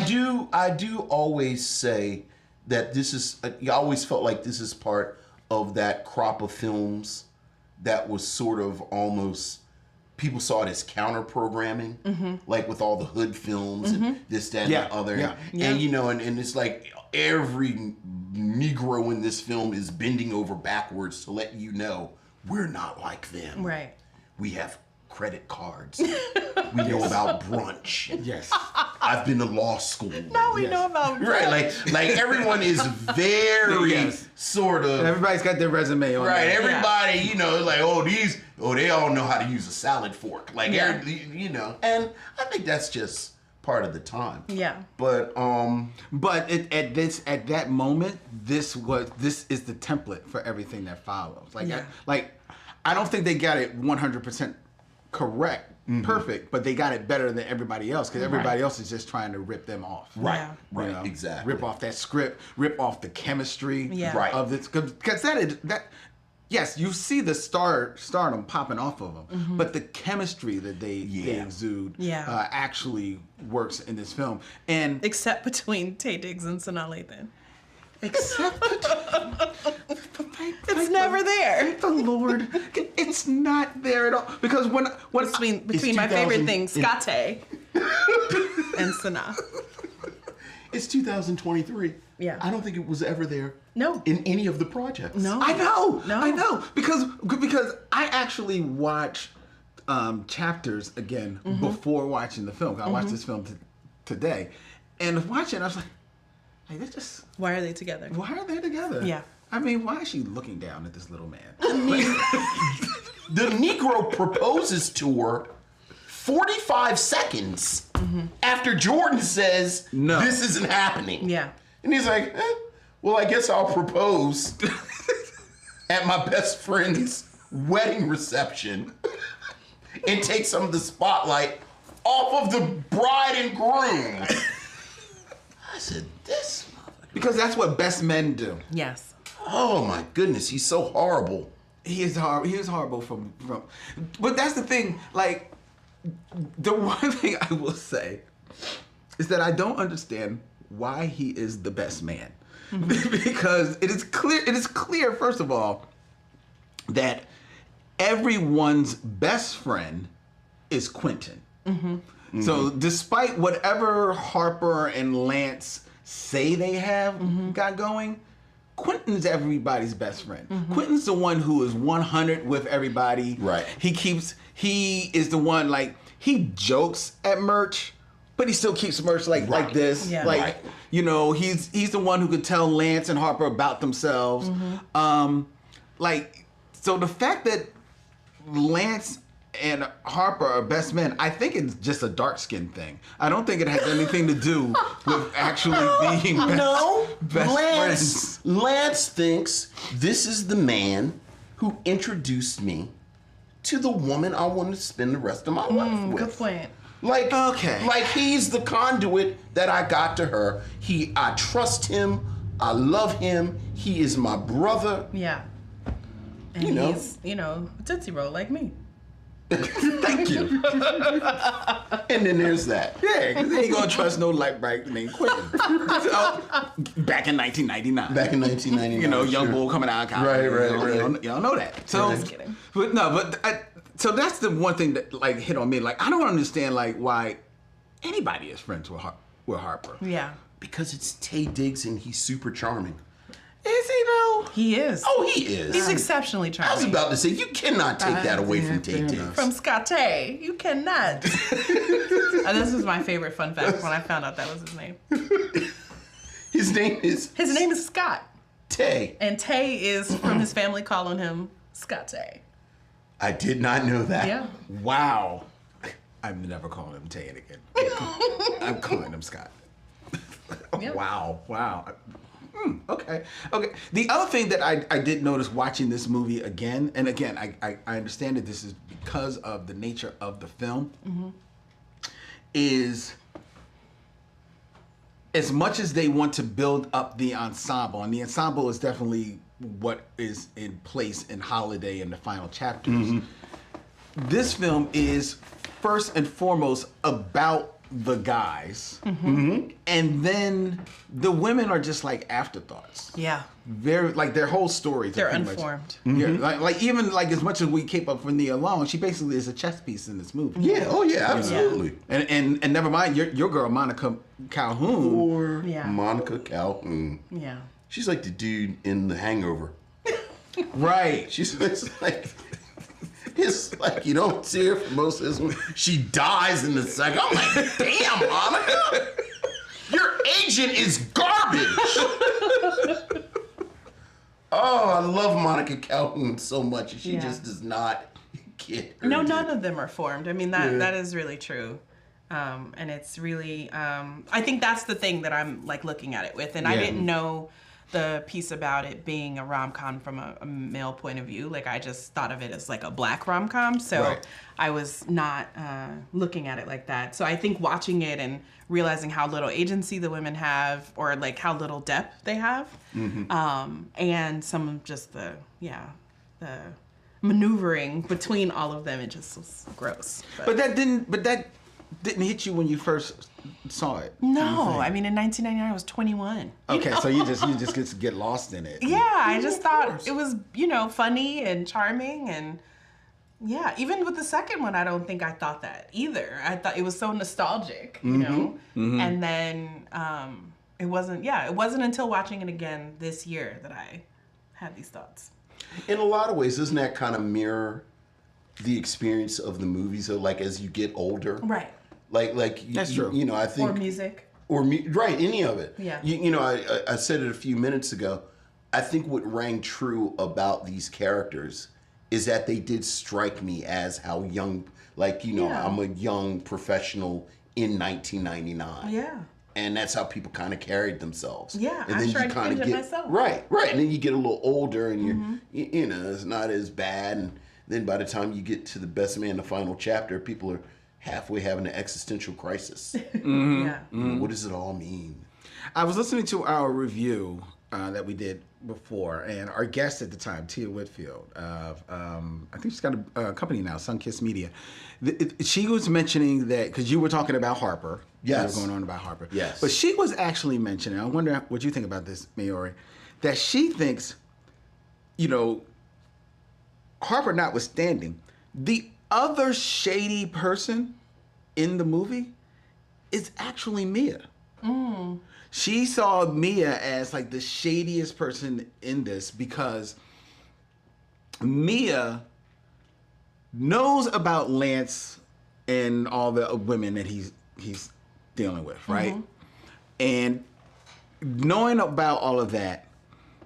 do always say that this is. I always felt like this is part of that crop of films that was sort of almost. People saw it as counter programming, like with all the hood films and this, that, and the other. Yeah. And you know, and it's like every Negro in this film is bending over backwards to let you know we're not like them. Right. We have credit cards. We know about brunch. Yes. I've been to law school. Now we know about Right, like everyone is very sort of. Everybody's got their resume on. Right, there. everybody, you know, like, they all know how to use a salad fork. Like, you know, and I think that's just part of the time. Yeah. But at that moment, this is the template for everything that follows. Like, I don't think they got it 100% correct, perfect, but they got it better than everybody else because everybody else is just trying to rip them off. right, Yeah. right, You know? exactly. Rip off that script, rip off the chemistry Yeah. of this, because that. Yes, you see the stardom popping off of them, but the chemistry that they exude actually works in this film. And Except between Taye Diggs and Sanaa Lathan. except It's never there. Thank the Lord, it's not there at all. Because when Between my favorite things, Scate and Sanaa. It's 2023. Yeah. I don't think it was ever there. No. In any of the projects. No. I know, No. I know, because I actually watch chapters again before watching the film. I watched this film today, and watching, I was like, that's just. Why are they together? Why are they together? Yeah. I mean, why is she looking down at this little man? The Negro proposes to her 45 seconds after Jordan says, No. this isn't happening. Yeah. And he's like, well, I guess I'll propose at my best friend's wedding reception and take some of the spotlight off of the bride and groom. I said, this motherfucker. Because that's what best men do. Yes. Oh my goodness, he's so horrible. He is horrible. He is horrible from. But that's the thing. Like, the one thing I will say is that I don't understand why he is the best man, because it is clear. It is clear, first of all, that everyone's best friend is Quentin. So, despite whatever Harper and Lance say they have got going, Quentin's everybody's best friend. Quentin's the one who is 100 with everybody. Right. He is the one, like, he jokes at merch, but he still keeps merch like this. Yeah. Like, Right. you know, he's the one who could tell Lance and Harper about themselves. So the fact that Lance and Harper are best men, I think it's just a dark skin thing. I don't think it has anything to do with actually being best friends. Lance thinks this is the man who introduced me to the woman I want to spend the rest of my life with. Good point. Like, Okay. like he's the conduit that I got to her. I trust him. I love him. He is my brother. Yeah. And You know. he's, Tootsie Roll like me. Thank you. And then there's that. Yeah, because they ain't gonna trust no light bright named Quentin. So, back in 1999. Back in 1999. You know, young sure. bull coming out of college. Right. You don't know that. So, Just kidding. So that's the one thing that like hit on me. Like, I don't understand like why anybody is friends with Harper. Yeah. Because it's Tay Diggs and he's super charming. Is he though? He is. Oh, he is. He's exceptionally I was charming. about to say, you cannot take that away from Tay Diggs. From Scotty. You cannot. This was my favorite fun fact when I found out that was his name. His name is His name is Scott. Tay. And Tay is from his family calling him Scotty. I did not know that. Yeah. Wow. I'm never calling him Tay again. I'm calling him Scott. Yeah. Wow. Okay. The other thing that I did notice watching this movie again, and again, I understand that this is because of the nature of the film, is as much as they want to build up the ensemble, and the ensemble is definitely what is in place in Holiday in the final chapters, this film is first and foremost about the guys, and then the women are just like afterthoughts. Yeah. Very like their whole stories. They're are pretty unformed. Much, yeah, like even like as much as we keep up for Nia Long, she basically is a chess piece in this movie. Yeah, oh yeah, absolutely. And never mind your girl Monica Calhoun. Or Yeah. Monica Calhoun. Yeah. She's like the dude in The Hangover. Right. It's like you don't see her for most of this one. She dies in the second. I'm like, damn, Monica, your agent is garbage. Oh, I love Monica Calhoun so much. She Yeah. just does not get her No, due. none of them are formed. I mean, that is really true. And it's really, I think that's the thing that I'm like looking at it with. And I Yeah. didn't know the piece about it being a rom-com from a male point of view. Like I just thought of it as like a black rom-com. So Right. I was not looking at it like that. So I think watching it and realizing how little agency the women have, or like how little depth they have, and some of just the maneuvering between all of them, it just was gross. But that didn't hit you when you first saw it. No, I mean in 1999 I was 21. Okay, so you just get lost in it. Yeah, I just thought it was, funny and charming, and yeah, even with the second one, I don't think I thought that either. I thought it was so nostalgic, and then it wasn't until watching it again this year that I had these thoughts. In a lot of ways, doesn't that kind of mirror the experience of the movies? So, like as you get older, Right. Like That's true. I think Or music. right, any of it. Yeah. I said it a few minutes ago. I think what rang true about these characters is that they did strike me as how young, Yeah. I'm a young professional in 1999. Yeah. And that's how people kind of carried themselves. Yeah, and I'm sure I kinda cringed at myself. Right, and then you get a little older, and it's not as bad. And then by the time you get to the best man, the final chapter, people are halfway having an existential crisis. Yeah. What does it all mean? I was listening to our review that we did before, and our guest at the time, Tia Whitfield, of I think she's got a company now, Sunkissed Media. She was mentioning that because you were talking about Harper. Yes. You were going on about Harper. Yes. But she was actually mentioning, I wonder what you think about this, Maori, that she thinks, Harper notwithstanding, the other shady person in the movie is actually Mia. She saw Mia as like the shadiest person in this because Mia knows about Lance and all the women that he's dealing with, right? And knowing about all of that,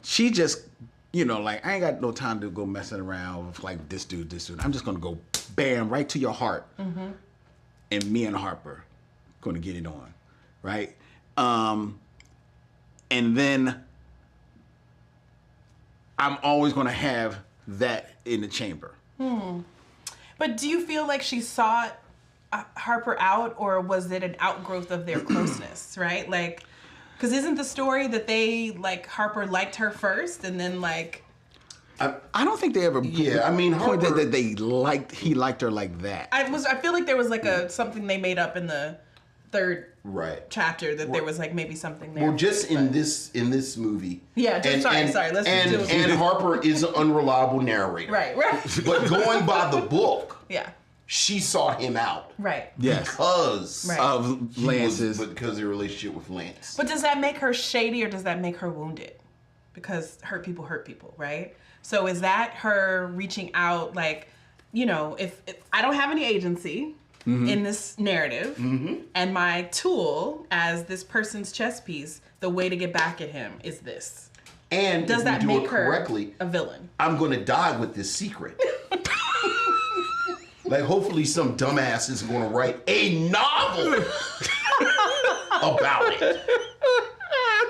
she just, like, I ain't got no time to go messing around with like this dude. I'm just gonna go bam right to your heart, and me and Harper gonna get it on, right? And then I'm always gonna have that in the chamber. But do you feel like she sought Harper out, or was it an outgrowth of their closeness, right? Like, because isn't the story that they, like, Harper liked her first and then, like... I don't think they ever Harper, pointed that he liked her like that. I feel like there was, like, something they made up in the third chapter that there was, like, maybe something there. Well, just in this movie. Yeah, sorry. Let's just do it. And Harper is an unreliable narrator. Right. But going by the book, she sought him out. Right. Yes. Because of Lance's. Because of the relationship with Lance. But does that make her shady or does that make her wounded? Because hurt people, right? So is that her reaching out, like, if I don't have any agency in this narrative, and my tool as this person's chess piece, the way to get back at him is this. And does that make her correctly, a villain? I'm going to die with this secret. Like, hopefully some dumbass is going to write a novel about it.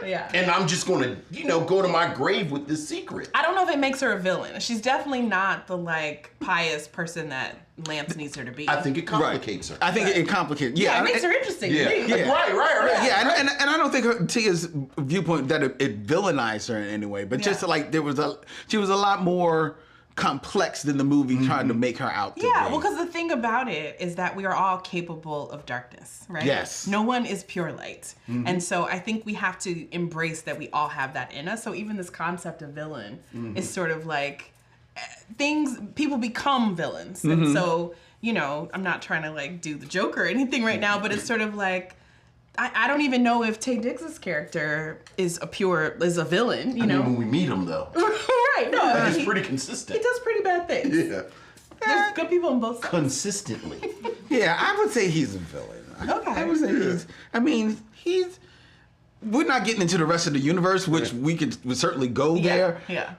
Yeah. And I'm just going to, go to my grave with this secret. I don't know if it makes her a villain. She's definitely not the, like, pious person that Lance needs her to be. I think it complicates her. I think it complicates. Yeah, it makes her interesting to me. Yeah. Right. Yeah, and I don't think Tia's viewpoint that it villainized her in any way, but just like she was a lot more complex than the movie tried to make her out to be. Well, because the thing about it is that we are all capable of darkness, right? Yes. No one is pure light. And so I think we have to embrace that we all have that in us. So even this concept of villain is sort of like people become villains. And so, I'm not trying to like do the Joker or anything right now, but it's sort of like, I don't even know if Taye Diggs' character is a villain, I mean, when we meet him, though. Right, no. He's pretty consistent. He does pretty bad things. Yeah. There's good people on both sides. Consistently. Yeah, I would say he's a villain. Okay. I would say we're not getting into the rest of the universe, which would certainly go there. Yeah.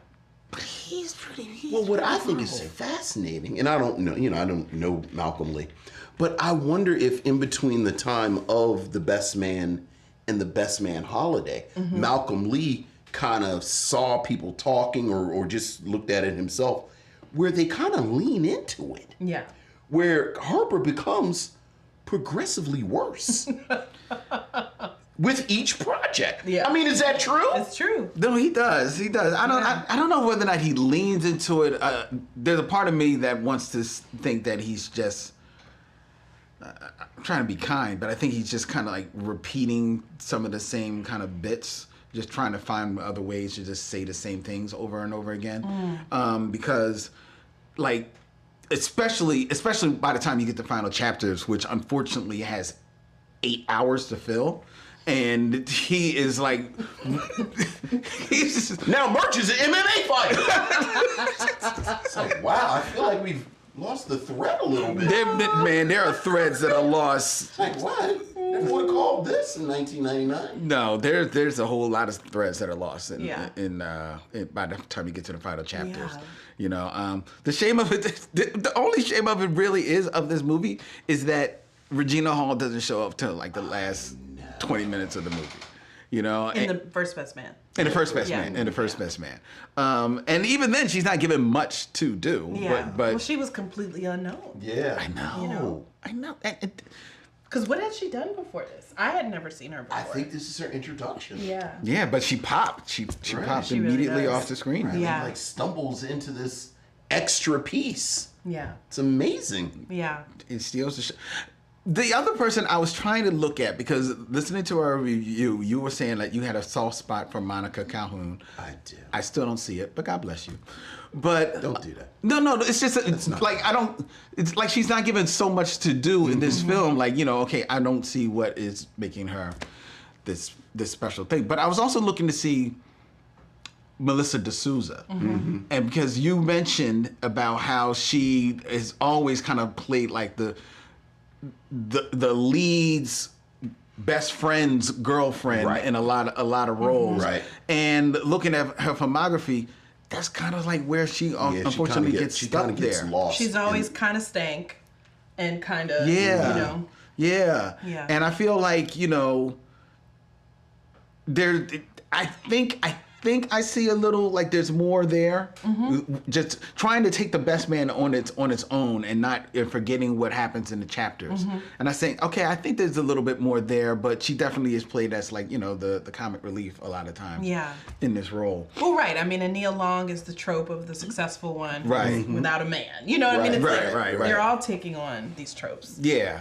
But he's pretty. Well, what I think is fascinating, and I don't know, I don't know Malcolm Lee, but I wonder if in between the time of The Best Man and The Best Man Holiday, Malcolm Lee kind of saw people talking or just looked at it himself, where they kind of lean into it. Yeah. Where Harper becomes progressively worse with each project. Yeah. I mean, is that true? It's true. No, he does. I don't know whether or not he leans into it. There's a part of me that wants to think that he's just. I'm trying to be kind, but I think he's just kind of like repeating some of the same kind of bits, just trying to find other ways to just say the same things over and over again. Because, like, especially by the time you get to final chapters, which unfortunately has 8 hours to fill. And he is like, he's just, now Murch is an MMA fighter. It's like, wow, I feel like we've lost the thread a little bit. There are threads that are lost. It's like, what? Never would have called this in 1999. No, there's a whole lot of threads that are lost by the time you get to the final chapters. Yeah. The shame of it, the only shame of it really is of this movie is that Regina Hall doesn't show up till like the last 20 minutes of the movie. In the First Best Man. In the First Best Man. In the First Best Man. And even then, she's not given much to do. Yeah. But well, she was completely unknown. Yeah. I know. I know. Because what had she done before this? I had never seen her before. I think this is her introduction. Yeah. Yeah, but she popped. She popped She really immediately does. off the screen. Right? Yeah. He like stumbles into this extra piece. Yeah. It's amazing. Yeah. It steals the show. The other person I was trying to look at, because listening to our review, you were saying that you had a soft spot for Monica Calhoun. I do. I still don't see it, but God bless you. But Don't do that. No, it's just it's like she's not given so much to do in this film. Like, okay, I don't see what is making her this special thing. But I was also looking to see Melissa D'Souza, and because you mentioned about how she has always kind of played like the lead's best friend's girlfriend Right. in a lot of roles, Right. and looking at her filmography, that's kind of like where she unfortunately gets stuck there. Lost. She's always kind of stank and kind of, Yeah. you know. Yeah. Yeah. And I feel like, I think I see a little like there's more there. Just trying to take the best man on its own and not forgetting what happens in the chapters. And I think, okay, I think there's a little bit more there, but she definitely is played as like, the comic relief a lot of times. Yeah. In this role. Well, right. I mean, and Nia Long is the trope of the successful one Right. without a man. You know what I mean? It's Right. They're all taking on these tropes. Yeah.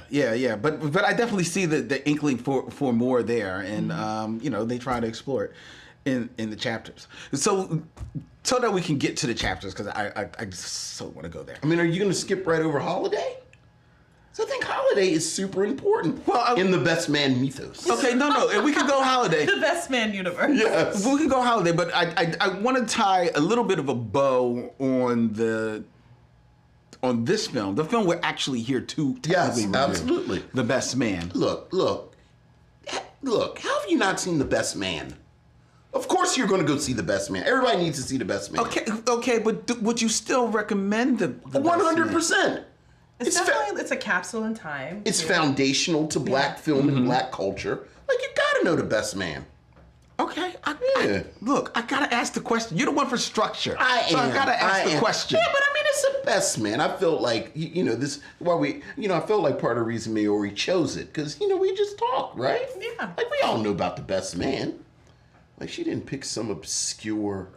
But I definitely see the inkling for more there, and they try to explore it in the chapters. So that we can get to the chapters, because I just so want to go there. I mean, are you going to skip right over Holiday? So I think Holiday is super important in the best man mythos. Okay, no, and we could go Holiday. The best man universe. Yes. We could go Holiday, but I want to tie a little bit of a bow on this film, the film we're actually here to Yes, technically review, absolutely. The Best Man. Look. How have you not seen The Best Man? Of course you're going to go see The Best Man. Everybody needs to see The Best Man. Okay, but would you still recommend the Best Man? 100%. It's definitely it's a capsule in time. It's foundational to black film and black culture. Like, you got to know The Best Man. Okay, Yeah. Look, I gotta ask the question. You're the one for structure, I gotta ask the question. Yeah, but I mean, it's The Best Man. I felt like, this, I felt like part of the reason Maori chose it, because, we just talk, right? Yeah. Like, we all know about The Best Man. Like, she didn't pick some obscure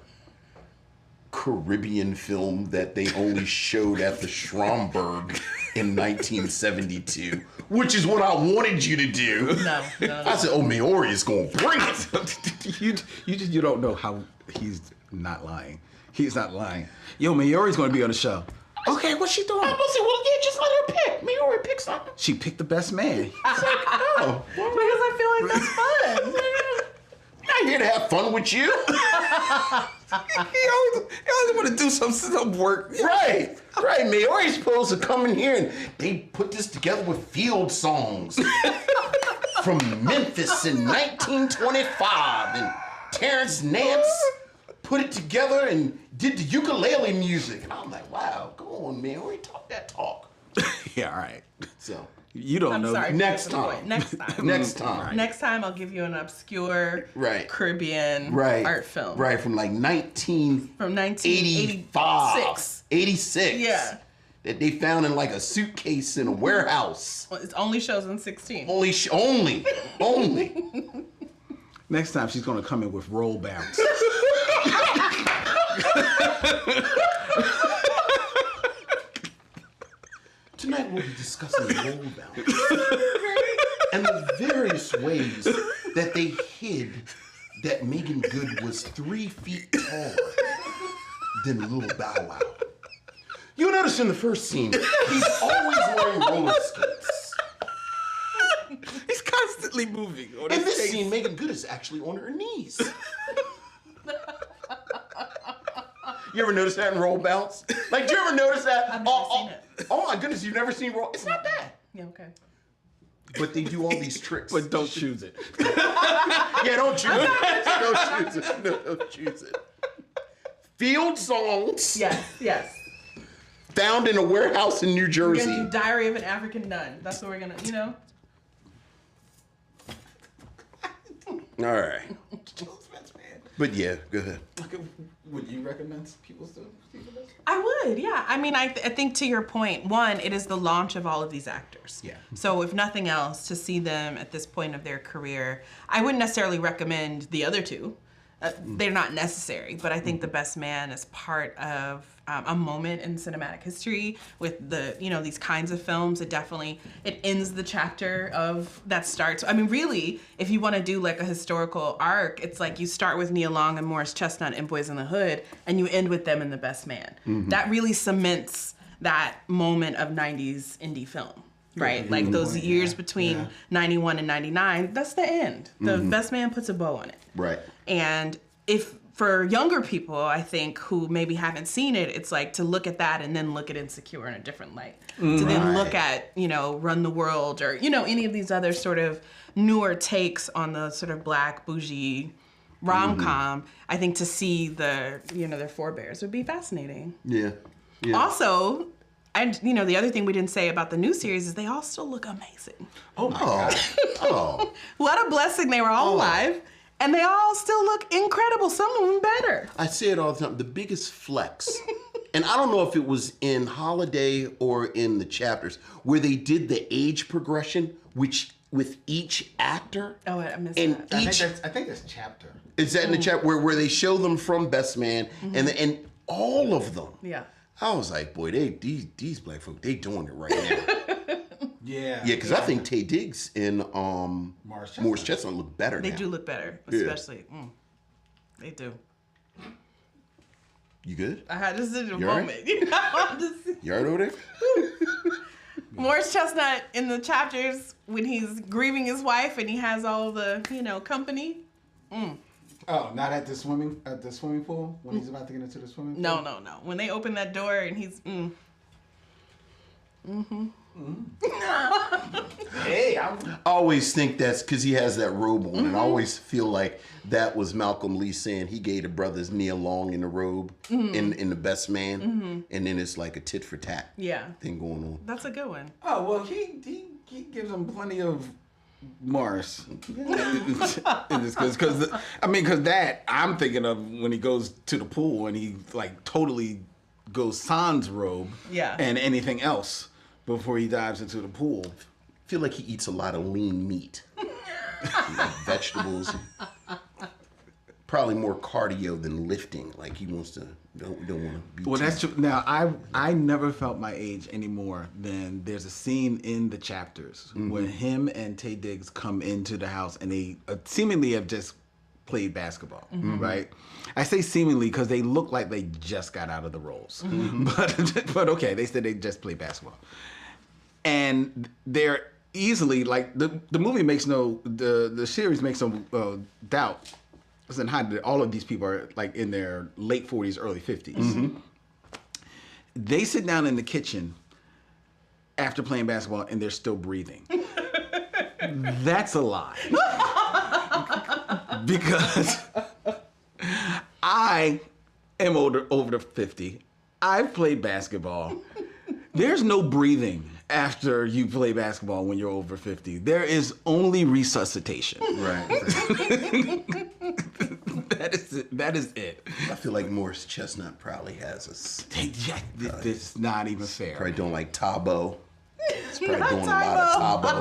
Caribbean film that they only showed at the Schomburg in 1972, which is what I wanted you to do. No. I said, Maori is going to bring it. You don't know how he's not lying. He's not lying. Yo, Maori's gonna be on the show. Okay, what's she doing? I was like, well, yeah, just let her pick. Maori pick something. She picked the Best Man. Oh, Because I feel like that's fun. I'm not here to have fun with you. He always want to do some work. Right. Maori's supposed to come in here and they put this together with field songs from Memphis in 1925. And Terrence Nance put it together and did the ukulele music. And I'm like, wow, go on, Maori, talk that talk. Yeah, all right. So, You don't I'm know. sorry. Next that's the time. point. Next time. next time. Next time, I'll give you an obscure Caribbean art film. Right, from like 1985. 86. Yeah. That they found in like a suitcase in a warehouse. Well, it only shows in 16. Only. Next time she's gonna come in with roll bounce. Tonight we'll be discussing roll bounce and the various ways that they hid that Megan Good was 3 feet taller than Little Bow Wow. You'll notice in the first scene, he's always wearing roller skates. He's constantly moving. In this scene, Megan Good is actually on her knees. You ever notice that in Roll Bounce? Like, do you ever notice that? I've never seen it. Oh my goodness, you've never seen Roll? It's not bad. Yeah, okay. But they do all these tricks. But don't choose it. Yeah, don't choose it. Don't choose it. No, don't choose it. Field songs Yes. found in a warehouse in New We're Jersey. gonna do Diary of an African Nun. That's what we're gonna, All right. But yeah, go ahead. Would you recommend people still see the Best Man? I would, yeah. I mean, I think to your point, one, it is the launch of all of these actors. Yeah. So if nothing else, to see them at this point of their career, I wouldn't necessarily recommend the other two. They're not necessary, but I think The Best Man is part of a moment in cinematic history with these kinds of films. It ends the chapter of that starts. I mean, really, if you want to do like a historical arc, it's like you start with Nia Long and Morris Chestnut in Boys in the Hood, and you end with them in The Best Man. Mm-hmm. That really cements that moment of 90s indie film. right? Like those years between 91 and 99, that's the end. The Best Man puts a bow on it. Right. And if for younger people, I think, who maybe haven't seen it, it's like to look at that and then look at Insecure in a different light. To then look at, Run the World or, any of these other sort of newer takes on the sort of black bougie rom-com. I think to see their forebears would be fascinating. Yeah. Also, the other thing we didn't say about the new series is they all still look amazing. Oh my God. Oh. What a blessing they were all alive. And they all still look incredible. Some of them better. I say it all the time. The biggest flex, and I don't know if it was in Holiday or in the chapters, where they did the age progression, which with each actor. Oh, I missed and that. I think that's chapter. Is that in the chapter where they show them from Best Man and all of them? Yeah. I was like, boy, these black folk, they doing it right now. Yeah. Yeah, because I think Taye Diggs and Morris Chestnut look better They now. do look better, especially. They do. You good? I had this in a You moment. You alright over there? Morris Chestnut in the chapters when he's grieving his wife and he has all the, company. Oh, not at the swimming pool when he's about to get into the swimming pool. No. When they open that door and he's. Hey, I always think that's because he has that robe on, and I always feel like that was Malcolm Lee saying he gave the brothers Nia Long in the robe in The Best Man, and then it's like a tit for tat thing going on. That's a good one. Oh well, he gives him plenty of Morris in this because that I'm thinking of when he goes to the pool and he like totally goes sans robe and anything else before he dives into the pool. I feel like he eats a lot of lean meat, vegetables. Probably more cardio than lifting. Like he wants to don't want to be. Well, that's true. Now I never felt my age anymore than there's a scene in the chapters where him and Taye Diggs come into the house and they seemingly have just played basketball, right? I say seemingly because they look like they just got out of the roles, but okay, they said they just played basketball, and they're easily like the movie makes the series makes no doubt. Doesn't hide that all of these people are like in their late 40s, early 50s. They sit down in the kitchen after playing basketball and they're still breathing. That's a lie. Because I am over 50. I've played basketball. There's no breathing after you play basketball when you're over 50. There is only resuscitation. Right. That is it. I feel like Morris Chestnut probably has It's not even fair. Probably doing like Tabo. He's probably doing a lot of Tabo.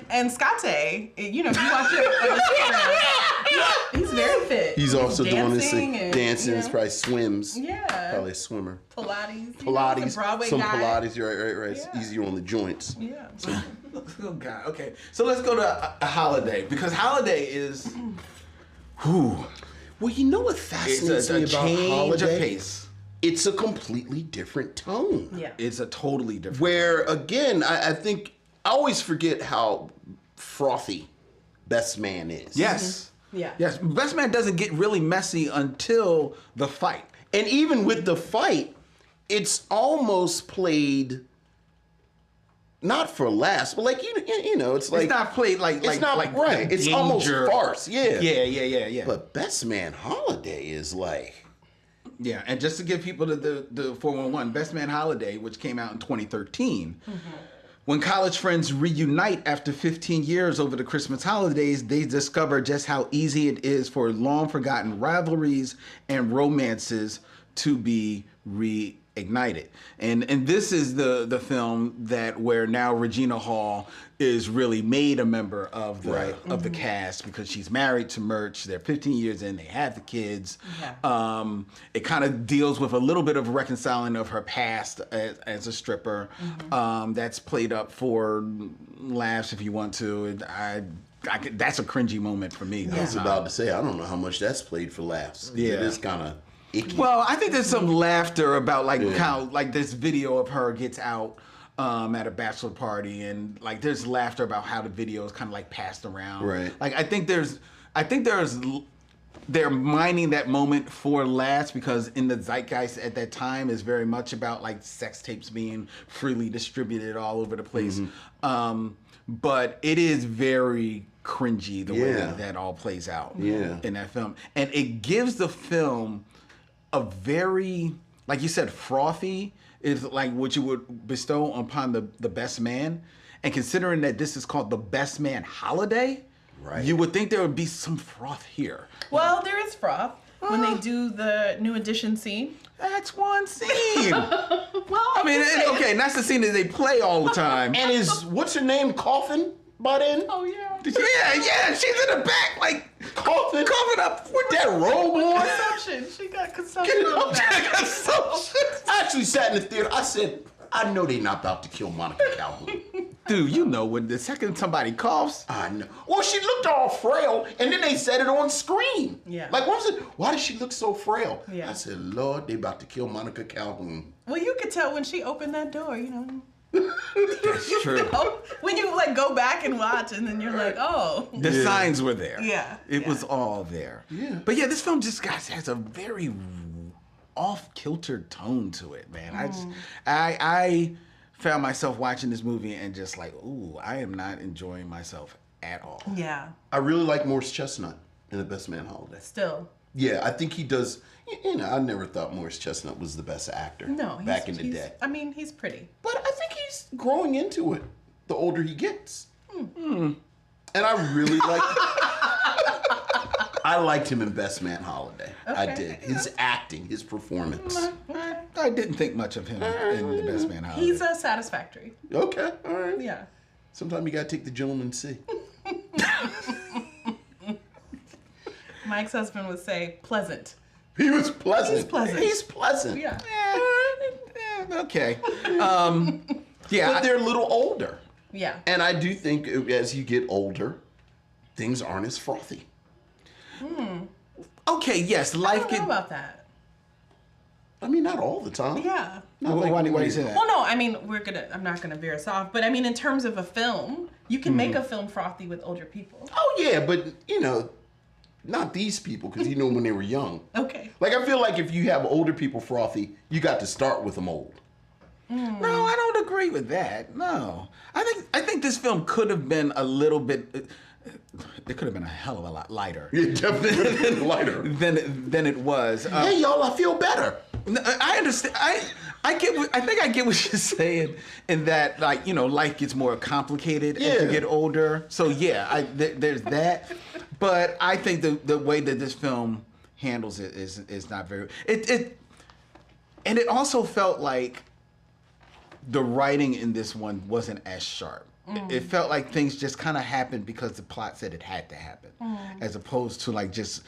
And Scate, if you watch it on Instagram, he's very fit. He's also doing this dancing. Dancing, probably swims. Yeah. Probably a swimmer. Pilates. Broadway some guy. Pilates, right. It's easier on the joints. Yeah. Oh God. Okay. So let's go to a Holiday because Holiday is, whew. Well, you know what It's fascinates a me about change Holiday? of pace. It's a completely different tone. Yeah. It's a totally different. Where again, I think I always forget how frothy Best Man is. Yes. Yeah. Yes. Best Man doesn't get really messy until the fight. And even with the fight, it's almost played not for laughs, but like it's like It's not played like it's not like right. It's danger. almost farce. Yeah. Yeah. But Best Man Holiday is like. Yeah, and just to give people the 411, Best Man Holiday, which came out in 2013, when college friends reunite after 15 years over the Christmas holidays, they discover just how easy it is for long-forgotten rivalries and romances to be reignited. And this is the film where now Regina Hall is really made a member of the cast because she's married to Murch. They're 15 years in. They have the kids. Yeah. It kind of deals with a little bit of reconciling of her past as a stripper. That's played up for laughs if you want to. That's a cringy moment for me. I was about to say I don't know how much that's played for laughs. Yeah. It is kind of icky. Well, I think there's some laughter about how like this video of her gets out at a bachelor party, and like there's laughter about how the video is kind of like passed around. Right. Like I think they're mining that moment for last because in the zeitgeist at that time is very much about like sex tapes being freely distributed all over the place. But it is very cringy the way that all plays out in that film. And it gives the film a very, like you said, frothy is like what you would bestow upon the best man. And considering that this is called the Best Man Holiday, you would think there would be some froth here. Well, there is froth when they do the new edition scene. That's one scene. I mean, okay, and that's the scene that they play all the time. And is what's her name coughing by then? Oh yeah. Yeah, she's in the back, like Coughing up with that robe on. Consumption. She got consumption. on that. I actually sat in the theater. I said, I know they're not about to kill Monica Calhoun. Dude, you know when the second somebody coughs. I know. Well, she looked all frail, and then they said it on screen. Yeah. Like, what was it? Why does she look so frail? Yeah. I said, Lord, they about to kill Monica Calhoun. Well, you could tell when she opened that door, you know. That's true. Oh, when you like go back and watch, and then you're like, oh. The signs were there. Yeah, It was all there. Yeah. But yeah, this film just has a very off-kilter tone to it, man. I found myself watching this movie and just like, ooh, I am not enjoying myself at all. Yeah. I really like Morris Chestnut in The Best Man Holiday. Still. Yeah, I think he does. You know, I never thought Morris Chestnut was the best actor back in the day. I mean, he's pretty. But I think he's growing into it the older he gets. And I really like I liked him in Best Man Holiday. I Okay. did. His acting, his performance. I didn't think much of him in The Best Man Holiday. He's satisfactory. Okay, all right. Yeah. Sometimes you gotta take the gentleman see. My ex-husband would say pleasant. He was pleasant. He's pleasant. He's pleasant. Yeah. Okay. But they're a little older. Yeah. And I do think as you get older, things aren't as frothy. Okay, yes, I life don't know can... about that. I mean, not all the time. Yeah. Why do you say that? Well, no, I mean, I'm not gonna veer us off, but I mean, in terms of a film, you can make a film frothy with older people. Oh, yeah, but, you know, not these people, because you know when they were young. Okay. Like, I feel like if you have older people frothy, you got to start with them old. No, I don't agree with that. No. I think this film could have been a little bit... It could have been a hell of a lot lighter. It definitely would have been lighter. than it was. Hey, y'all, I feel better. I understand. I think I get what you're saying in that, like, you know, life gets more complicated as you get older. So yeah, there's that. But I think the way that this film handles it is not very. And it also felt like the writing in this one wasn't as sharp. It felt like things just kind of happened because the plot said it had to happen, as opposed to like just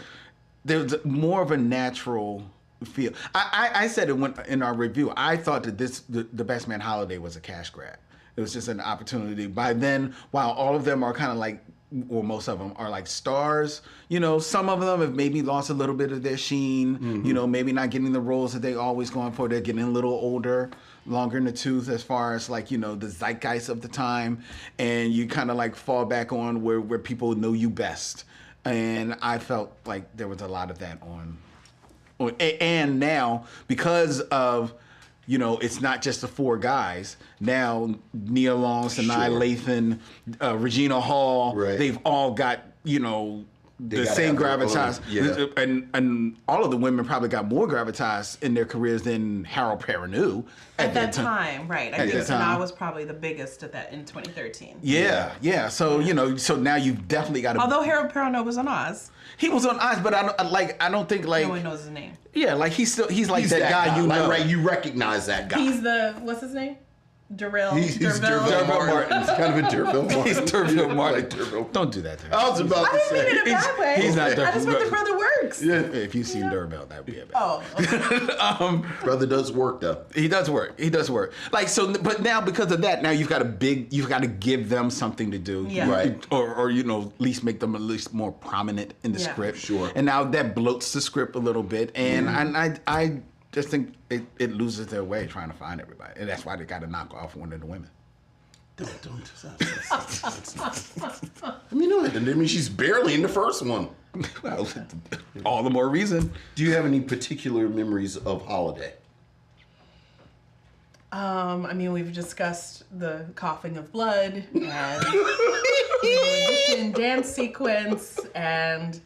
there's more of a natural feel. I said it in our review. I thought that the Best Man Holiday was a cash grab. It was just an opportunity. By then, while all of them are kind of like, or most of them are like stars, you know, some of them have maybe lost a little bit of their sheen, you know, maybe not getting the roles that they always going for. They're getting a little older, longer in the tooth as far as like, you know, the zeitgeist of the time. And you kind of like fall back on where people know you best. And I felt like there was a lot of that on. And now, because of, you know, it's not just the four guys. Now, Nia Long, Sanaa Lathan, Regina Hall, they've all got, you know, the same gravitas. And all of the women probably got more gravitas in their careers than Harold Perrineau At that time, right. I think that time. Sanaa was probably the biggest at that in 2013. Yeah. So, you know, so now you've definitely got to... Although Harold Perrineau was on Oz. He was on Oz, but I don't think like... No one knows his name. Yeah, like he's like that guy you know. Right, you recognize that guy. He's what's his name? Derville. He's Derville Martin. He's kind of a Derville Martin. He's Derville Martin. Like Derville. Don't do that to him. I was about I to didn't say. mean it in a bad way. He's not I just want the brother works. Yeah. If you've seen Derville, that would be a bad. Oh, okay. Brother does work though. He does work. Like so, but now because of that, now you've got to give them something to do. Yeah. Right. Or you know, at least make them at least more prominent in the Yeah. script. Sure. And now that bloats the script a little bit, and I just think it loses their way trying to find everybody, and that's why they got to knock off one of the women. Don't. I mean, no, I mean, she's barely in the first one. Well, all the more reason. Do you have any particular memories of Holiday? I mean, we've discussed the coughing of blood and the audition dance sequence, and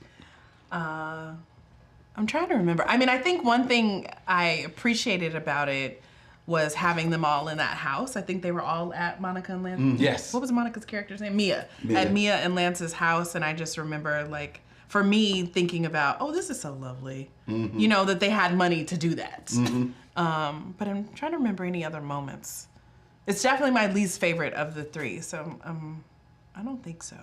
I'm trying to remember. I mean, I think one thing I appreciated about it was having them all in that house. I think they were all at Monica and Lance. Yes. What was Monica's character's name? Mia. Mia. At Mia and Lance's house, and I just remember, like, for me, thinking about, oh, this is so lovely. You know, that they had money to do that. But I'm trying to remember any other moments. It's definitely my least favorite of the three, so I don't think so.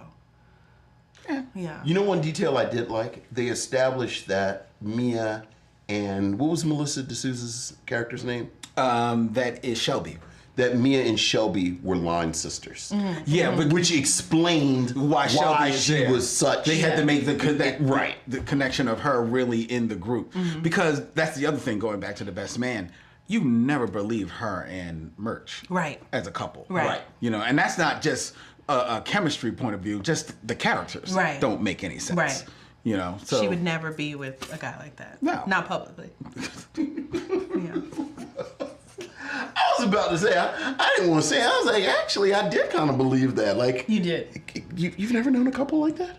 Yeah. You know one detail I did like? They established that Mia and, what was Melissa D'Souza's character's name? That is Shelby. That Mia and Shelby were line sisters. Yeah, but Which explained why Shelby is she there. was such. They had to make the the connection of her really in the group, because that's the other thing. Going back to The Best Man, you never believe her and Murch as a couple, Right. You know, and that's not just a chemistry point of view. Just the characters don't make any sense, Right. You know, so She would never be with a guy like that. No. Not publicly. Yeah. I was about to say, I didn't want to say, I was like, actually, I did kind of believe that. Like, You did. You've never known a couple like that?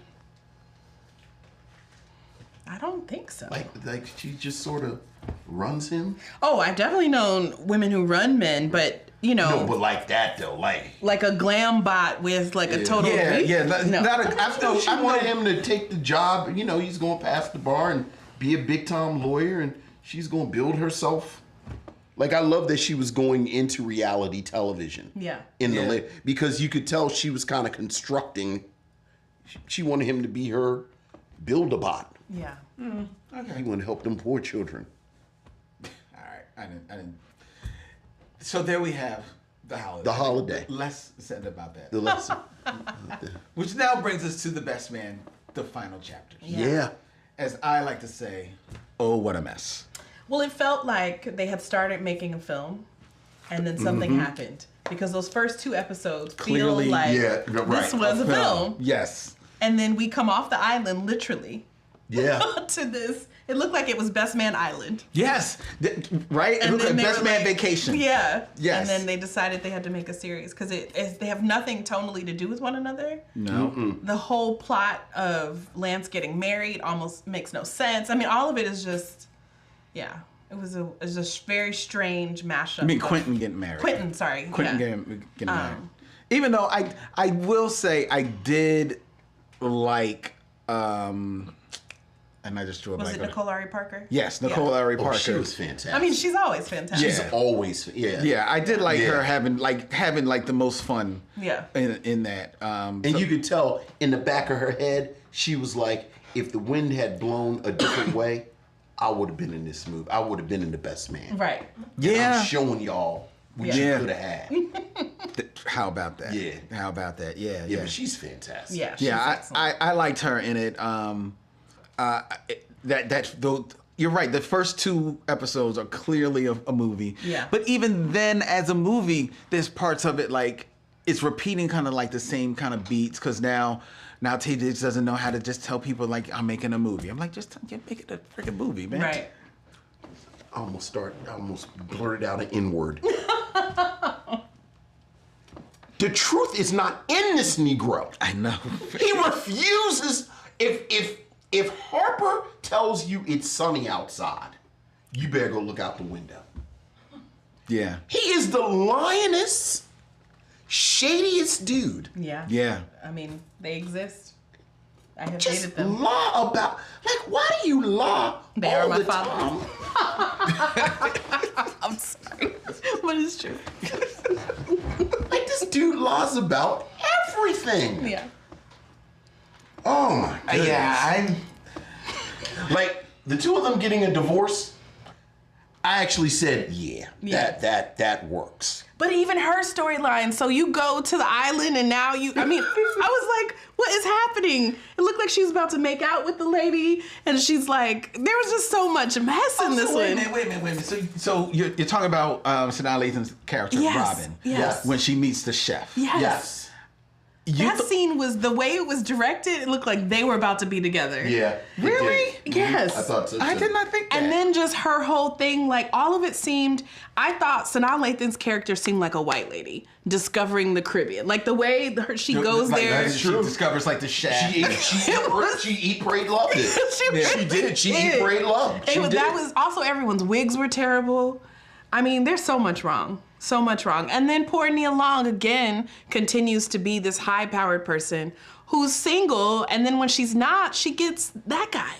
I don't think so. Like she just sort of runs him? Oh, I've definitely known women who run men, but, you know. No, but like that, though. Like a glam bot with like a total. She wanted him to take the job. You know, he's going to pass the bar and be a big time lawyer, and she's going to build herself. Like, I love that she was going into reality television. Yeah. Because you could tell she was kind of constructing. She wanted him to be her build-a-bot. Yeah. Okay. He wanted to help them poor children. All right, I didn't. So there we have the holiday. The holiday. Less said about that. The lesson. Which now brings us to The Best Man, the final chapters. Yeah. As I like to say, oh, what a mess. Well, it felt like they had started making a film, and then something happened, because those first 2 episodes Clearly, feel like right. this was a film. Yes. And then we come off the island, literally, Yeah. to this. It looked like it was Best Man Island. Yes. Right? It looked like they Best were Man like- Vacation. Yeah. Yes. And then they decided they had to make a series, because they have nothing tonally to do with one another. No. The whole plot of Lance getting married almost makes no sense. I mean, all of it is just, yeah. It was a very strange mashup. I mean, Quentin getting married. Quentin, sorry. Quentin yeah. getting married. Even though I will say I did like, and I just drew a Was blank. it Nicole Ari Parker? Yes, Nicole Ari Parker. Oh, she was fantastic. I mean, she's always fantastic. Yeah. She's always, Yeah, I did like her having the most fun. Yeah. In that. And you could tell in the back of her head, she was like, if the wind had blown a different way, I would have been in this movie. I would have been in The Best Man. Right. And I'm showing y'all what you could have had. How about that? Yeah. How about that? Yeah. Yeah, but she's fantastic. Yeah. She's Yeah, excellent. I liked her in it. You're right. The first 2 episodes are clearly a movie. Yeah. But even then, as a movie, there's parts of it like it's repeating kind of like the same kind of beats, because now Tay Diggs doesn't know how to just tell people like I'm making a movie. I'm like, just make it a freaking movie, man. Right. I almost blurted out an N-word. The truth is not in this Negro. I know. He refuses. If Harper tells you it's sunny outside, you better go look out the window. Yeah. He is the lioness, shadiest dude. Yeah. Yeah. I mean, they exist. I have Just dated them. lie about, like, why do you lie They all are my the father. time? I'm sorry. What is true? Like, this dude lies about everything. Yeah. Oh my goodness. Yeah. Like, the 2 of them getting a divorce, I actually said, yeah. That works. But even her storyline, so you go to the island and now I was like, what is happening? It looked like she was about to make out with the lady, and she's like, there was just so much mess in this Wait a one. minute. So you're talking about Sanaa Lathan's character, Robin. Yes. When she meets the chef. Yes. That scene was, the way it was directed, it looked like they were about to be together. Yeah. Really? Yes. I thought so too. I did not think that. And then just her whole thing, like all of it seemed, I thought Sanaa Lathan's character seemed like a white lady discovering the Caribbean. Like the way she goes like, there. She discovers like the chef. She eat, prayed, loved it. She did. She eat, prayed, loved. That was also, everyone's wigs were terrible. I mean, there's so much wrong. So much wrong. And then poor Nia Long, again, continues to be this high-powered person who's single, and then when she's not, she gets that guy.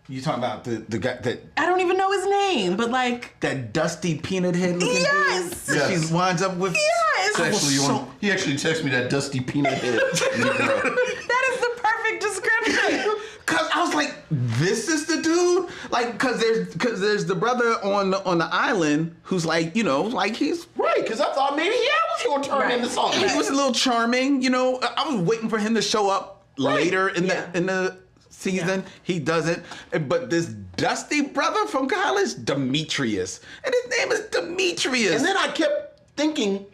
You talking about the guy that... I don't even know his name, but like... That dusty peanut head looking Yes! dude? Yes! She winds up with... Yes! He actually texted me that dusty peanut head. That is the perfect description. Cause I was like, this is the dude, like, cause there's the brother on the island who's like, like he's Right, because I thought maybe he was going to turn into something. he was a little charming, I was waiting for him to show up later in the season. Yeah. He doesn't, but this dusty brother from college, Demetrius, and his name is Demetrius. And then I kept thinking,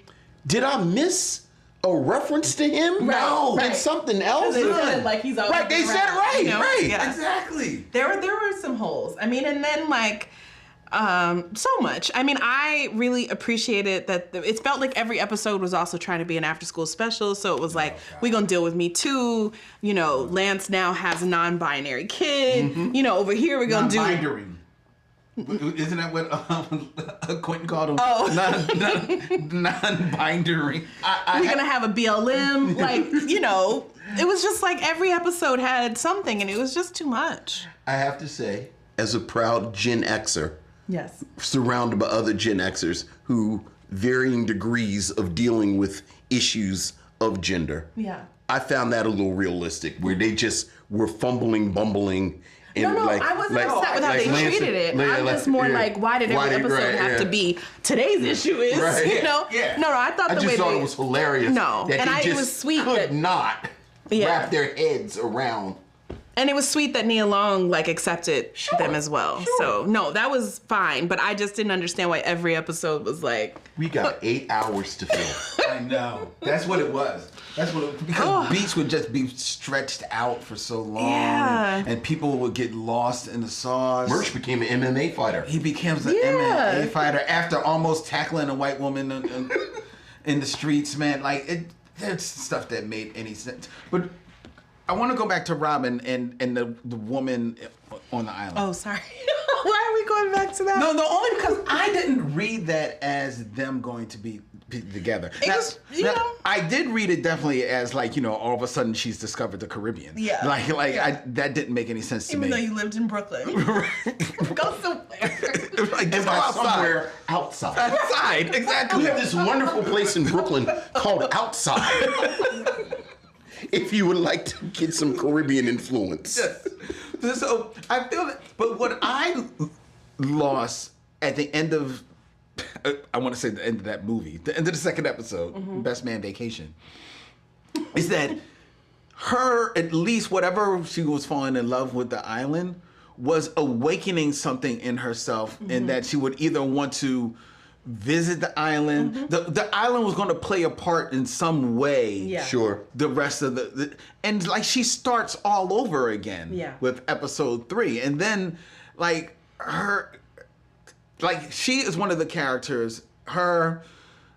did I miss a reference to him? Right, No, right. it's something else. They said it like he's always Right, they been said it around, right, right. Yeah. Exactly. There were some holes. I mean, and then like so much. I mean, I really appreciated that it felt like every episode was also trying to be an after school special. So it was like, we're going to deal with Me Too. Lance now has a non-binary kid. Over here we're going to do... Non-binary. Isn't that what Quentin called him? Oh. Non-binary. We're going to have a BLM. Like, it was just like every episode had something, and it was just too much. I have to say, as a proud Gen Xer, Yes. surrounded by other Gen Xers who varying degrees of dealing with issues of gender. Yeah. I found that a little realistic, where they just were fumbling, bumbling. And No, I wasn't upset with how they treated it. I'm just more like, why did every episode have to be today's issue is, Right. Yeah. No, I thought I the just way thought they... it was hilarious. No, that and they it just was sweet could that- not wrap their heads around. And it was sweet that Nia Long accepted them as well. Sure. So no, that was fine. But I just didn't understand why every episode was like. We got 8 hours to fill. I know. That's what it was. Because beats would just be stretched out for so long. Yeah. And people would get lost in the sauce. Merch became an MMA fighter. He becomes an Yeah. MMA fighter after almost tackling a white woman in the streets, man. There's stuff that made any sense. But I want to go back to Robin and the woman on the island. Oh, sorry. Why are we going back to that? No, only because I didn't read that as them going to be together. It was, I did read it definitely as all of a sudden she's discovered the Caribbean. Yeah. That didn't make any sense to me. Even though you lived in Brooklyn. Go somewhere. Just go outside. Somewhere outside. Outside, exactly. We have this wonderful place in Brooklyn called Outside. If you would like to get some Caribbean influence. Yes. So I feel that, but what I lost at the end of, I want to say the end of that movie, the end of the second episode, Best Man Vacation, is that her, at least whatever she was falling in love with the island, was awakening something in herself, in that she would either want to visit the island. The island was going to play a part in some way. Yeah. Sure. The rest of the and she starts all over again. Yeah. With episode 3, and then her, she is one of the characters. Her,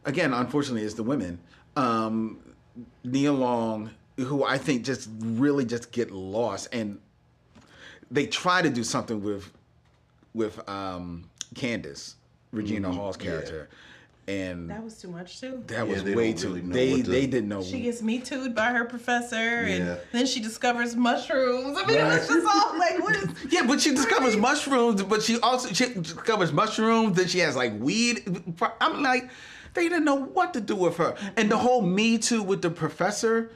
again, unfortunately, is the women. Nia Long, who I think just really just get lost, and they try to do something with Candace, Regina Hall's character, and That was too much too. that was they way don't too. really know They what to- they didn't know. She gets Me Too'd by her professor, Yeah. and then she discovers mushrooms. I mean, it was just all like, what is... Yeah, but she discovers mushrooms. But she discovers mushrooms. Then she has weed. I'm like, they didn't know what to do with her. And the whole Me Too with the professor.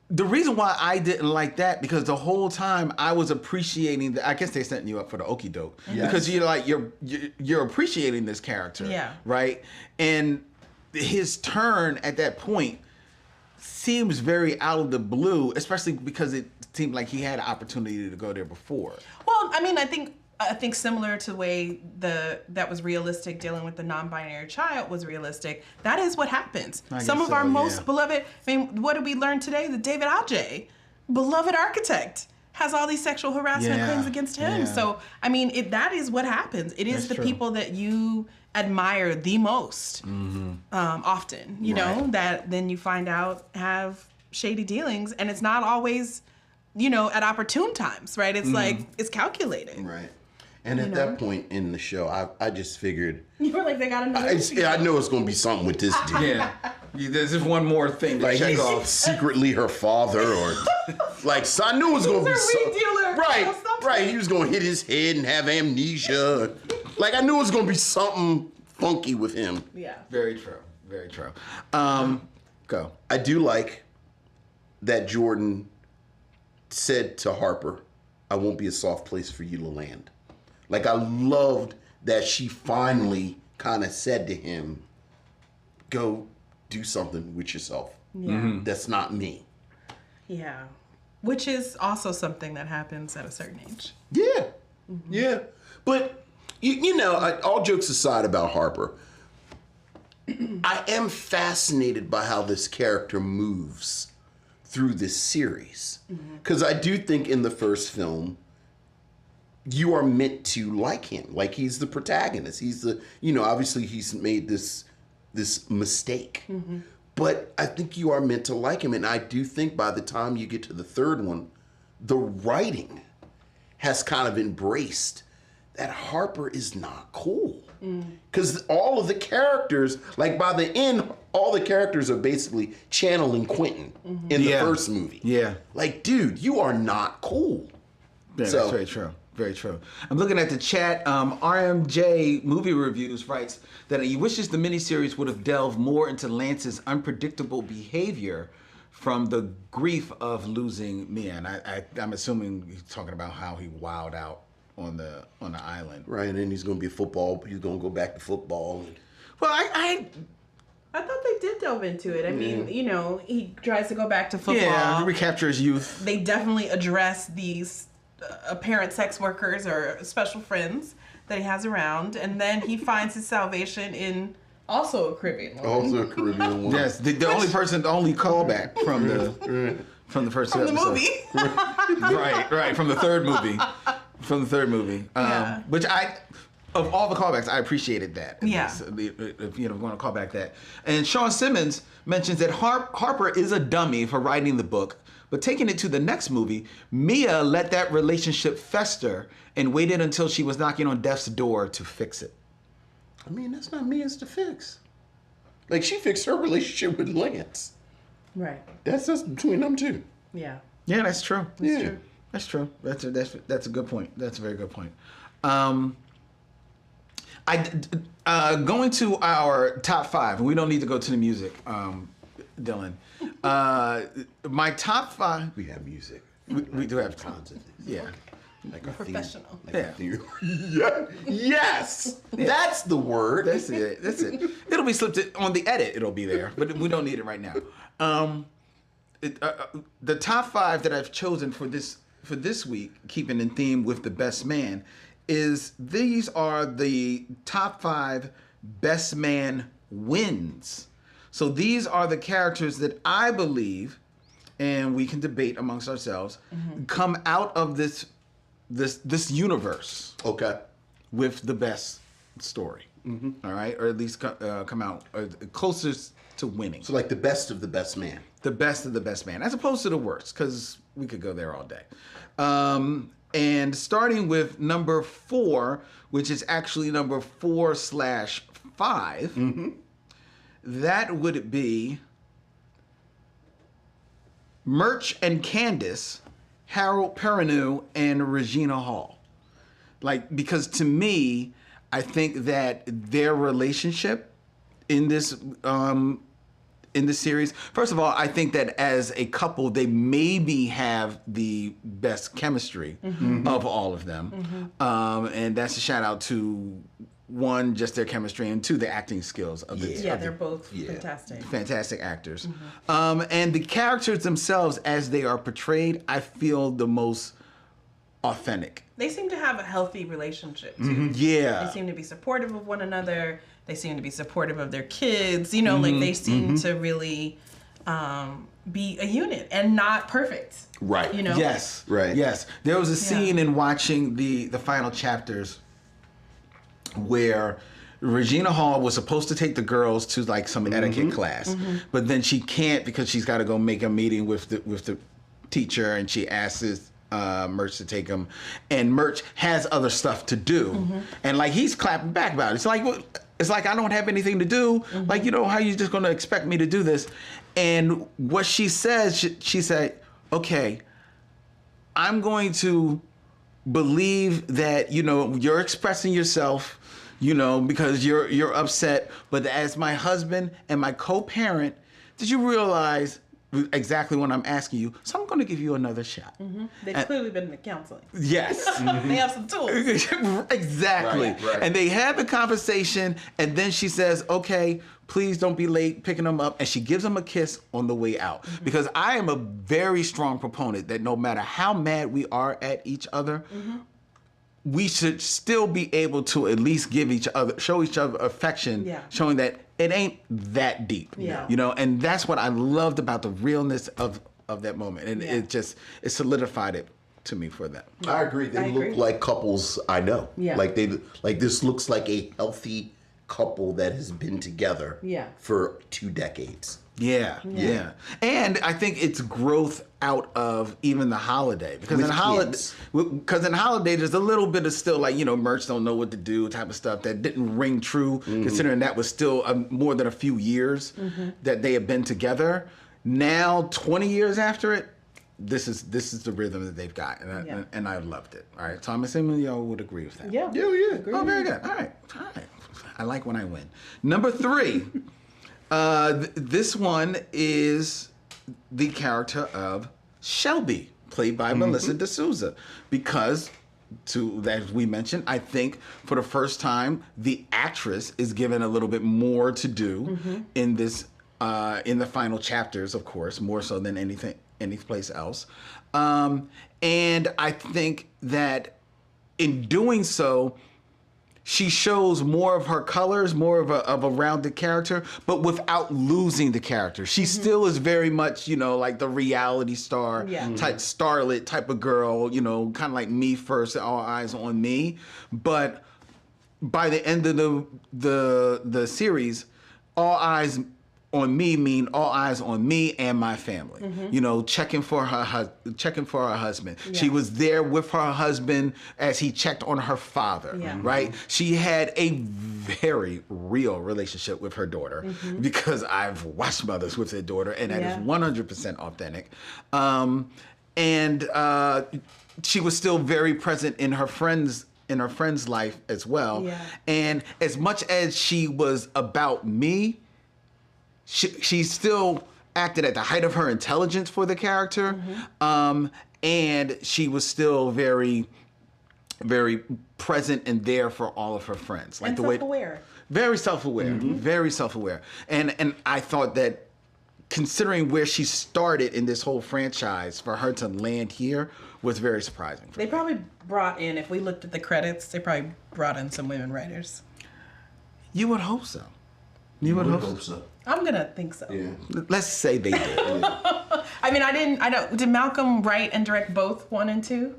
the reason why I didn't like that, because the whole time I was appreciating I guess they setting you up for the okie doke. Yes. Because you're appreciating this character. Yeah. Right? And his turn at that point seems very out of the blue, especially because it seemed like he had an opportunity to go there before. Well, I mean, I think similar to the way that was realistic, dealing with the non-binary child was realistic. That is what happens. Some of our most beloved. I mean, what did we learn today? That David Adjaye, beloved architect, has all these sexual harassment claims against him. Yeah. So I mean, that is what happens. It is That's the true. people that you admire the most, often. You know, that then you find out have shady dealings, and it's not always, at opportune times, right? It's like it's calculated. Right. And at that point in the show, I just figured, You were like, they got another. I know it's going to be something with this dude. Yeah. There's just one more thing to Like check he's off. secretly her father, or like, so I knew it was going to be He's a weed dealer or Right, something. right. He was going to hit his head and have amnesia. Like I knew it was going to be something funky with him. Yeah. Very true. Very true. Go. I do like that Jordan said to Harper, "I won't be a soft place for you to land." Like I loved that she finally kind of said to him, "Go do something with yourself. Yeah. That's not me." Yeah. Which is also something that happens at a certain age. Yeah, yeah. But all jokes aside about Harper, I am fascinated by how this character moves through this series, because I do think in the first film you are meant to like him, like he's the protagonist. He's the obviously he's made this mistake, but I think you are meant to like him, and I do think by the time you get to the third one, the writing has kind of embraced that Harper is not cool. Because all of the characters, like by the end, all the characters are basically channeling Quentin in the first movie. Yeah. Like, dude, you are not cool. Yeah, So- that's very true. Very true. I'm looking at the chat. RMJ Movie Reviews writes that he wishes the miniseries would have delved more into Lance's unpredictable behavior from the grief of losing Mia. And I'm assuming he's talking about how he wowed out on the island. Right, and then he's going to be football. He's going to go back to football. Well, I thought they did delve into it. I mean, he tries to go back to football. yeah, recapture his youth. They definitely address these apparent sex workers or special friends that he has around, and then he finds his salvation in also a Caribbean woman. Also a Caribbean one. Yes, the only callback from the first From the episode. movie. right, from the third movie. Yeah. Which of all the callbacks, I appreciated that. Yeah. If going to call back that. And Sean Simmons mentions that Harper is a dummy for writing the book, but taking it to the next movie, Mia let that relationship fester and waited until she was knocking on death's door to fix it. I mean, that's not Mia's to fix. Like, she fixed her relationship with Lance. Right. That's just between them two. Yeah. Yeah, that's true. Yeah. That's true. That's a good point. That's a very good point. Going to our top five, and we don't need to go to the music, Dylan. My top five. We have music. We do have Tons of things. Yeah. Like a Professional. Theme. Yes! That's the word. That's it. It'll be slipped on the edit. It'll be there, but we don't need it right now. The top five that I've chosen for this week, keeping in theme with the best man, is these are the top five best man wins. So these are the characters that I believe, and we can debate amongst ourselves, come out of this universe Okay. with the best story. All right, or at least come out closest to winning. So, like the best of the best man. The best of the best man, as opposed to the worst, because we could go there all day. And starting with number 4, which is actually number 4/5, that would be Murch and Candace, Harold Perrineau, and Regina Hall. Because to me, I think that their relationship in this in the series. First of all, I think that as a couple, they maybe have the best chemistry of all of them. And that's a shout out to one, just their chemistry, and two, the acting skills of the Yeah, they're both fantastic. fantastic actors. And the characters themselves, as they are portrayed, I feel the most authentic. They seem to have a healthy relationship too. Yeah. They seem to be supportive of one another. They seem to be supportive of their kids. You know, like they seem to really be a unit and not perfect. Right. You know? Yes. Right. Yes. There was a scene in watching the final chapters where Regina Hall was supposed to take the girls to like some etiquette class, but then she can't because she's got to go make a meeting with the teacher, and she asks Murch to take him, and Murch has other stuff to do, and like he's clapping back about it. It's like I don't have anything to do. Like, you know, how you just gonna expect me to do this? And what she says, she said, okay, I'm going to believe that, you know, you're expressing yourself, you know, because you're upset, but as my husband and my co-parent, did you realize exactly what I'm asking you? So I'm going to give you another shot. They've clearly been in counseling. Yes. They have some tools. Exactly. Right. And they have the conversation, and then she says, okay, please don't be late picking them up. And she gives him a kiss on the way out. Because I am a very strong proponent that no matter how mad we are at each other, we should still be able to at least show each other affection, showing that it ain't that deep. Yeah. You know, and that's what I loved about the realness of that moment. And it solidified it to me for that. I agree. They look like couples I know. Yeah. Like this looks like a healthy couple that has been together for 2 decades. Yeah. And I think it's growth out of even the holiday, because in holiday there's a little bit of still like, you know, Murch don't know what to do type of stuff that didn't ring true, considering that was still more than a few years that they had been together. Now 20 years after it, this is the rhythm that they've got, and I loved it. All right, so I'm assuming y'all would agree with that. Yeah. Oh, very good. All right. I like when I win. Number 3. This one is the character of Shelby, played by Melissa D'Souza, because, as we mentioned, I think for the first time the actress is given a little bit more to do in this, in the final chapters, of course, more so than any place else, and I think that in doing so, she shows more of her colors, more of a rounded character, but without losing the character. She still is very much, you know, like the reality star type, starlet type of girl, you know, kind of like Me First, All Eyes on Me. But by the end of the series, All Eyes on Me mean all eyes on me and my family. You know, checking for her husband. She was there with her husband as he checked on her father. Right? She had a very real relationship with her daughter, because I've watched mothers with their daughter, and that is 100% authentic. And she was still very present in her friend's life as well. And as much as she was about me, she still acted at the height of her intelligence for the character, and she was still very, very present and there for all of her friends. Like and self-aware. Very self-aware, very self-aware. And I thought that, considering where she started in this whole franchise, for her to land here was very surprising. They probably brought in, if we looked at the credits, they probably brought in some women writers. You would hope so. You would hope so. I'm gonna think so. Yeah. Let's say they did. I mean, did Malcolm write and direct both 1 and 2?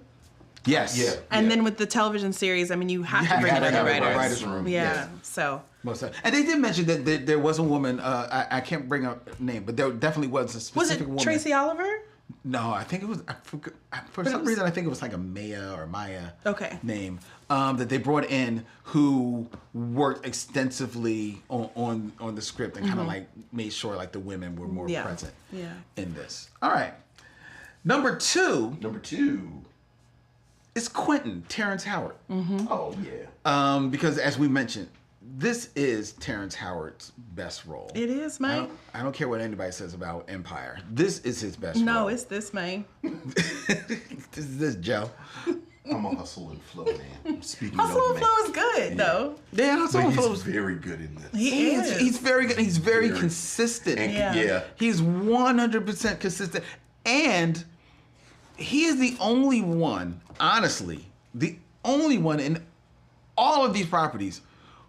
Yes. Yeah. And then with the television series, I mean, you have to bring in other writers. Writers' room. Yeah. So. And they did mention that there was a woman. I can't bring up a name, but there definitely was a specific woman. Was it Tracy Oliver? No, I think it was. For some reason, I think it was like a Maya name that they brought in, who worked extensively on the script and kind of like made sure like the women were more present in this. All right, number two is Quentin Terrence Howard. Oh yeah. Because as we mentioned, this is Terrence Howard's best role. It is, man. I don't care what anybody says about Empire. This is his best role. No, it's this, man. This is this, Joe. I'm a Hustle and Flow man. Speaking Hustle of and Flow is good, though. Yeah, Hustle but and he's Flow is very good in this. He is. He's very good. He's very consistent. And, Yeah. He's 100% consistent. And he is the only one, honestly, the only one in all of these properties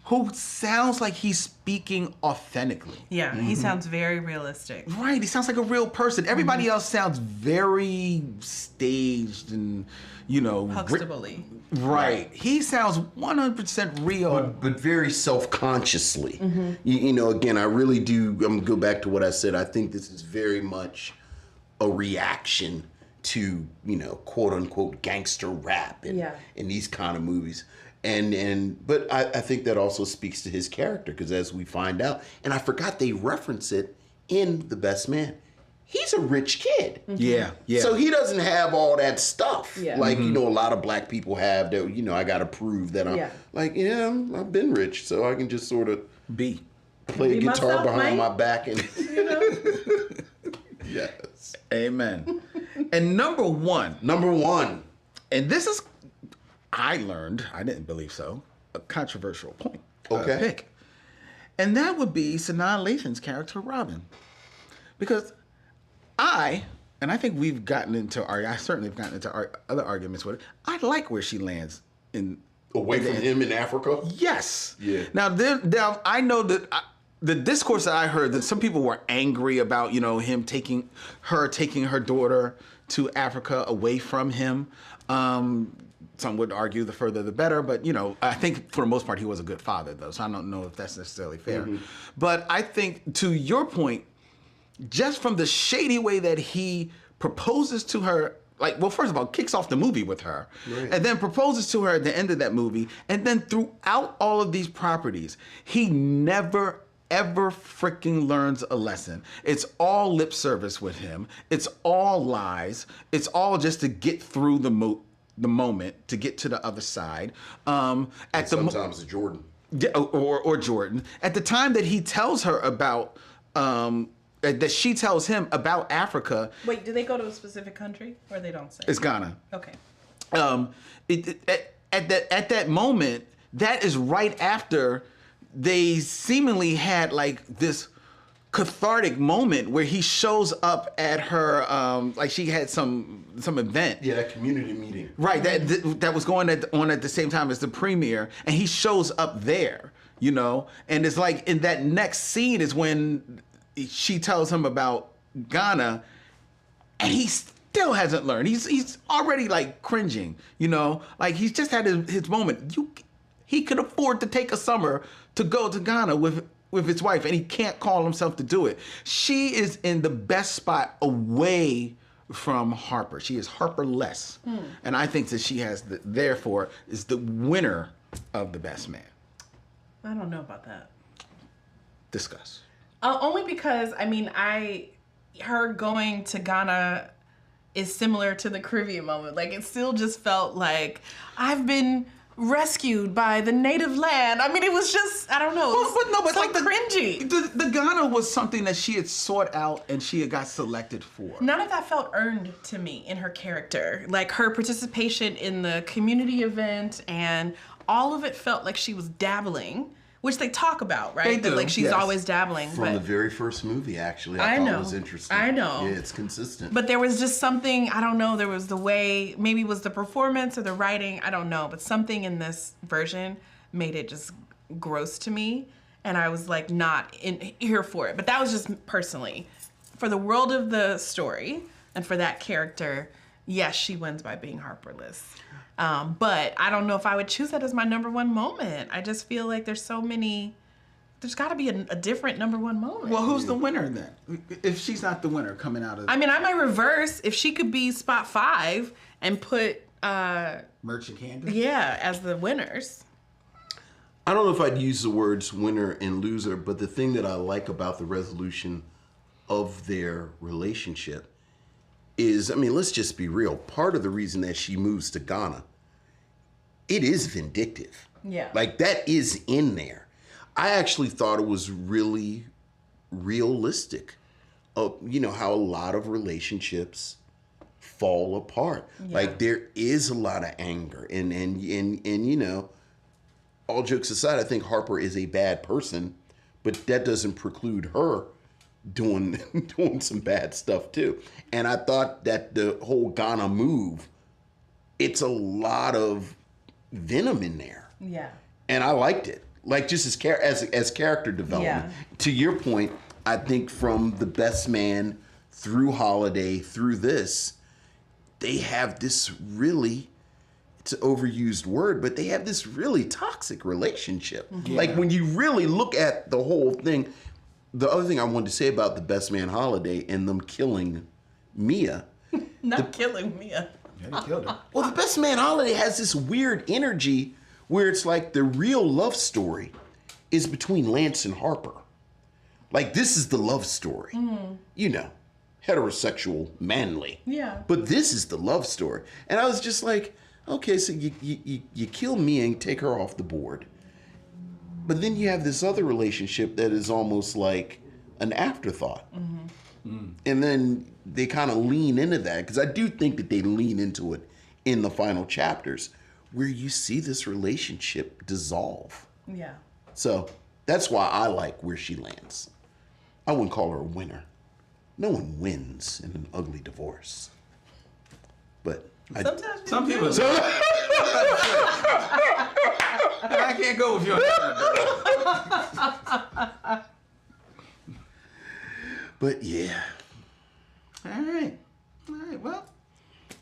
who sounds like he's speaking authentically. Yeah, he sounds very realistic. Right, he sounds like a real person. Everybody else sounds very staged and, Huxtable-y. Right. He sounds 100% real. But very self-consciously. Again, I really do, I'm going to go back to what I said. I think this is very much a reaction to, quote unquote gangster rap and these kind of movies. But I think that also speaks to his character, because as we find out, and I forgot they reference it in The Best Man, he's a rich kid. Yeah. So he doesn't have all that stuff. Yeah. Like, a lot of black people have that, I got to prove that I'm I've been rich, so I can just sort of B. play a guitar myself, behind mate. my back and Yes. Amen. And number one, and this is, I learned, I didn't believe so, a controversial point. Okay. Pick. And that would be Sanaa Lathan's character, Robin. Because I think we've gotten into, I certainly have gotten into other arguments with it. I like where she lands Away from him in Africa? Yes. Yeah. Now I know that the discourse that I heard, that some people were angry about, him taking her daughter to Africa away from him. Some would argue the further the better, but I think for the most part he was a good father, though, so I don't know if that's necessarily fair. But I think, to your point, just from the shady way that he proposes to her, first of all, kicks off the movie with her, and then proposes to her at the end of that movie, and then throughout all of these properties, he never ever freaking learns a lesson. It's all lip service with him. It's all lies. It's all just to get through the moment, to get to the other side. Sometimes it's Jordan. Yeah, or Jordan. At the time that he tells her about, that she tells him about Africa. Wait, do they go to a specific country, or they don't say? It's Ghana. Okay. At that moment, that is right after they seemingly had this cathartic moment where he shows up at her, she had some event. Yeah, that community meeting. Right, that was going on at the same time as the premiere, and he shows up there, and it's in that next scene is when she tells him about Ghana, and he still hasn't learned. He's already cringing, he's just had his moment. He could afford to take a summer to go to Ghana with his wife, and he can't call himself to do it. She is in the best spot away from Harper. She is Harper-less. And I think that she has, therefore, is the winner of The Best Man. I don't know about that. Discuss. Only because, her going to Ghana is similar to the Caribbean moment. It still just felt like I've been rescued by the native land. It was just, I don't know. But so cringy. The Ghana was something that she had sought out and she had got selected for. None of that felt earned to me in her character. Her participation in the community event and all of it felt like she was dabbling, which they talk about, right? They do, She's yes. always dabbling. From the very first movie, actually. I thought it was interesting. I know. Yeah, it's consistent. But there was just something, I don't know, there was the way, maybe it was the performance or the writing, I don't know, but something in this version made it just gross to me, and I was not here for it. But that was just personally. For the world of the story, and for that character, yes, she wins by being Harperless. But I don't know if I would choose that as my number one moment. I just feel like there's so many, there's got to be a different number one moment. Well, who's the winner then? If she's not the winner coming out of... I might reverse. If she could be spot 5 and put... Merchant Candy? Yeah, as the winners. I don't know if I'd use the words winner and loser, but the thing that I like about the resolution of their relationship is, let's just be real. Part of the reason that she moves to Ghana, it is vindictive. Yeah. That is in there. I actually thought it was really realistic. You know, how a lot of relationships fall apart. Yeah. Like there is a lot of anger and you know, all jokes aside, I think Harper is a bad person, but that doesn't preclude her doing some bad stuff too. And I thought that the whole Ghana move, it's a lot of venom in there. Yeah. And I liked it. Like just as character development. Yeah. To your point, I think from The Best Man through Holiday through this, they have this really, it's an overused word, but they have this really toxic relationship. Yeah. Like when you really look at the whole thing, the other thing I wanted to say about The Best Man Holiday and them killing Mia. Not killing Mia. Yeah, they killed her. Well, The Best Man Holiday has this weird energy where it's like the real love story is between Lance and Harper. Like this is the love story. You know, heterosexual, manly. Yeah. But this is the love story. And I was just like, okay, so you kill Mia and take her off the board. But then you have this other relationship that is almost like an afterthought. And then they kind of lean into that, because I do think that they lean into it in the final chapters, where you see this relationship dissolve. Yeah. So that's why I like where she lands. I wouldn't call her a winner. No one wins in an ugly divorce. But Sometimes Some you people. do. I can't go with you on that. But yeah, All right. Well,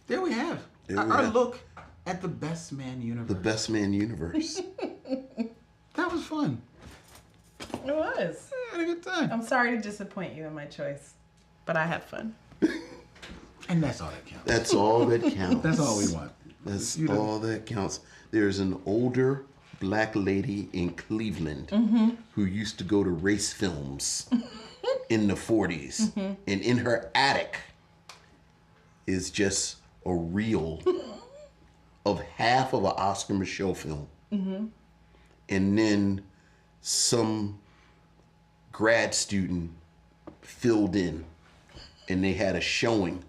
there we have There we our have. look at the Best Man universe. the Best Man universe. That was fun. It was. I had a good time. I'm sorry to disappoint you in my choice, but I had fun. And that's all that counts. That's all that counts. That's all we want. That's You know. all that counts. There's an older black lady in Cleveland who used to go to race films in the 40s. And in her attic is just a reel of half of an Oscar Micheaux film. And then some grad student filled in, and they had a showing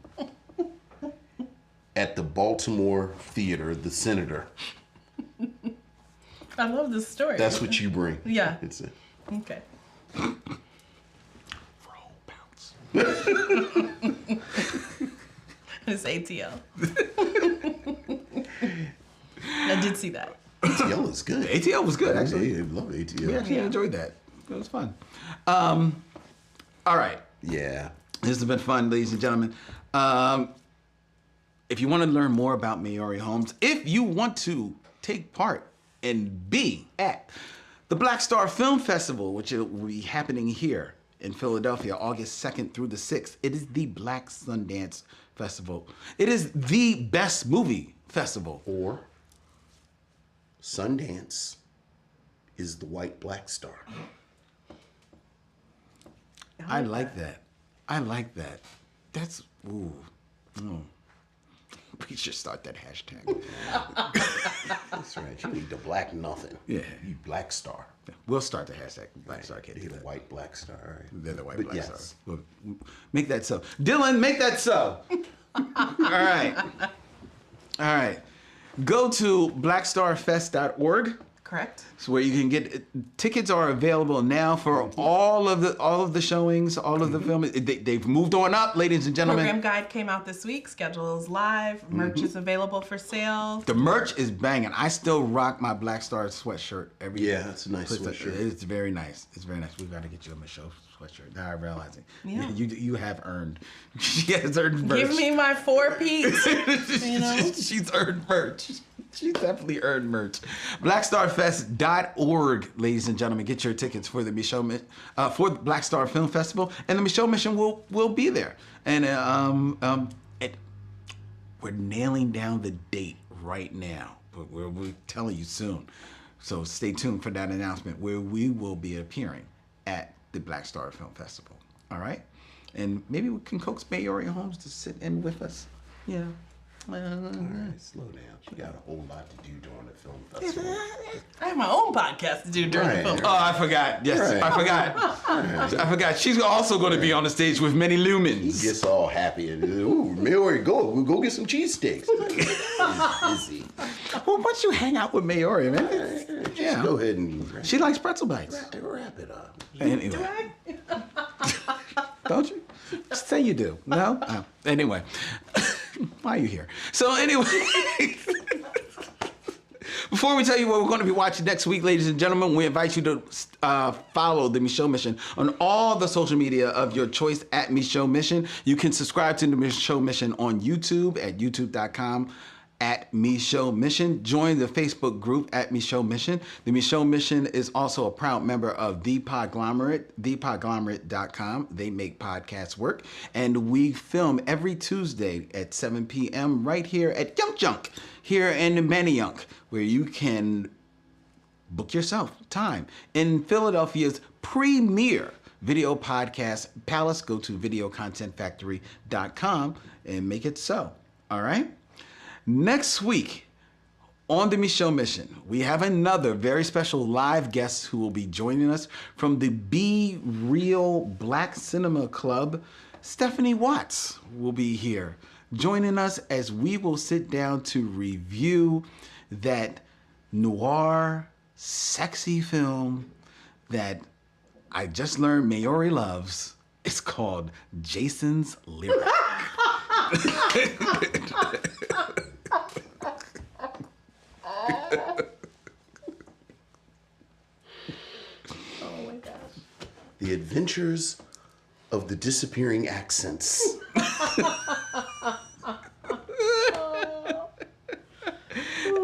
at the Baltimore Theater, the Senator. I love this story. That's what you bring. Yeah. It's a, Okay. For whole pounds. It's ATL. I did see that. ATL is good. ATL was good, actually. I love ATL. We actually Yeah. enjoyed that. It was fun. All right. Yeah. This has been fun, ladies and gentlemen. If you want to learn more about Maori Holmes, if you want to take part and be at the BlackStar Film Festival, which will be happening here in Philadelphia, August 2nd through the 6th. It is the Black Sundance Festival. It is the best movie festival. Or Sundance is the white black star. I like that. I like that. That's, ooh. Mm. We should start that hashtag. That's right. You need the black nothing. Yeah. You black star. We'll start the hashtag BlackStar. Right. Can't You're do the that. white black star. All right. They're the white But black yes. stars. We'll make that so. Dylan, make that so. All right. All right. Go to blackstarfest.org. Correct. So where you can get tickets are available now for all of the showings, all of the films. They've moved on up, ladies and gentlemen. Program guide came out this week. Schedule is live. Merch is available for sale. The merch is banging. I still rock my Black Star sweatshirt every Yeah, it's a nice place. sweatshirt. It's very nice. It's very nice. We've got to get you a Micheaux sweatshirt. Now I realize it. Yeah. You have earned. She has earned merch. Give me my 4 P's. You know? She's earned merch. She's definitely earned merch. BlackStarFest.org, ladies and gentlemen. Get your tickets for the Micheaux, for the Black Star Film Festival, and the Micheaux Mission will be there. And we're nailing down the date right now. But we're telling you soon. So stay tuned for that announcement where we will be appearing at the Black Star Film Festival. All right? And maybe we can coax Maori Holmes to sit in with us. You know? All right, slow down. She got a whole lot to do during the film festival. I have my own podcast to do during the film. Oh, I forgot. Yes, Right. I forgot. I forgot. She's also going to be on the stage with many He lumens. gets all happy and, ooh, Maori, we'll go get some cheesesteaks. He's busy. Well, why don't you hang out with Maori, man? Just go ahead and She likes pretzel bites. wrap it up. Anyway. Don't you? Say you do. No? Oh. Anyway. Why are you here? So anyway. Before we tell you what we're going to be watching next week, ladies and gentlemen, we invite you to follow the Micheaux Mission on all the social media of your choice at Micheaux Mission. You can subscribe to the Micheaux Mission on YouTube at youtube.com at Micheaux Mission. Join the Facebook group at Micheaux Mission. The Micheaux Mission is also a proud member of The Podglomerate, thepodglomerate.com. They make podcasts work. And we film every Tuesday at 7 p.m. right here at Yunk Junk, here in Manayunk, where you can book yourself time in Philadelphia's premier video podcast palace. Go to videocontentfactory.com and make it so. All right? Next week on the Micheaux Mission, we have another very special live guest who will be joining us from the Be Real Black Cinema Club. Stephanie Watts will be here joining us as we will sit down to review that noir, sexy film that I just learned Maori loves. It's called Jason's Lyric. The Adventures of the Disappearing Accents.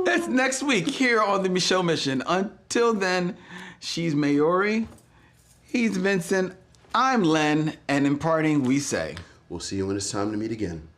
That's next week here on the Micheaux Mission. Until then, she's Maori, he's Vincent, I'm Len, and in parting we say, We'll see you when it's time to meet again.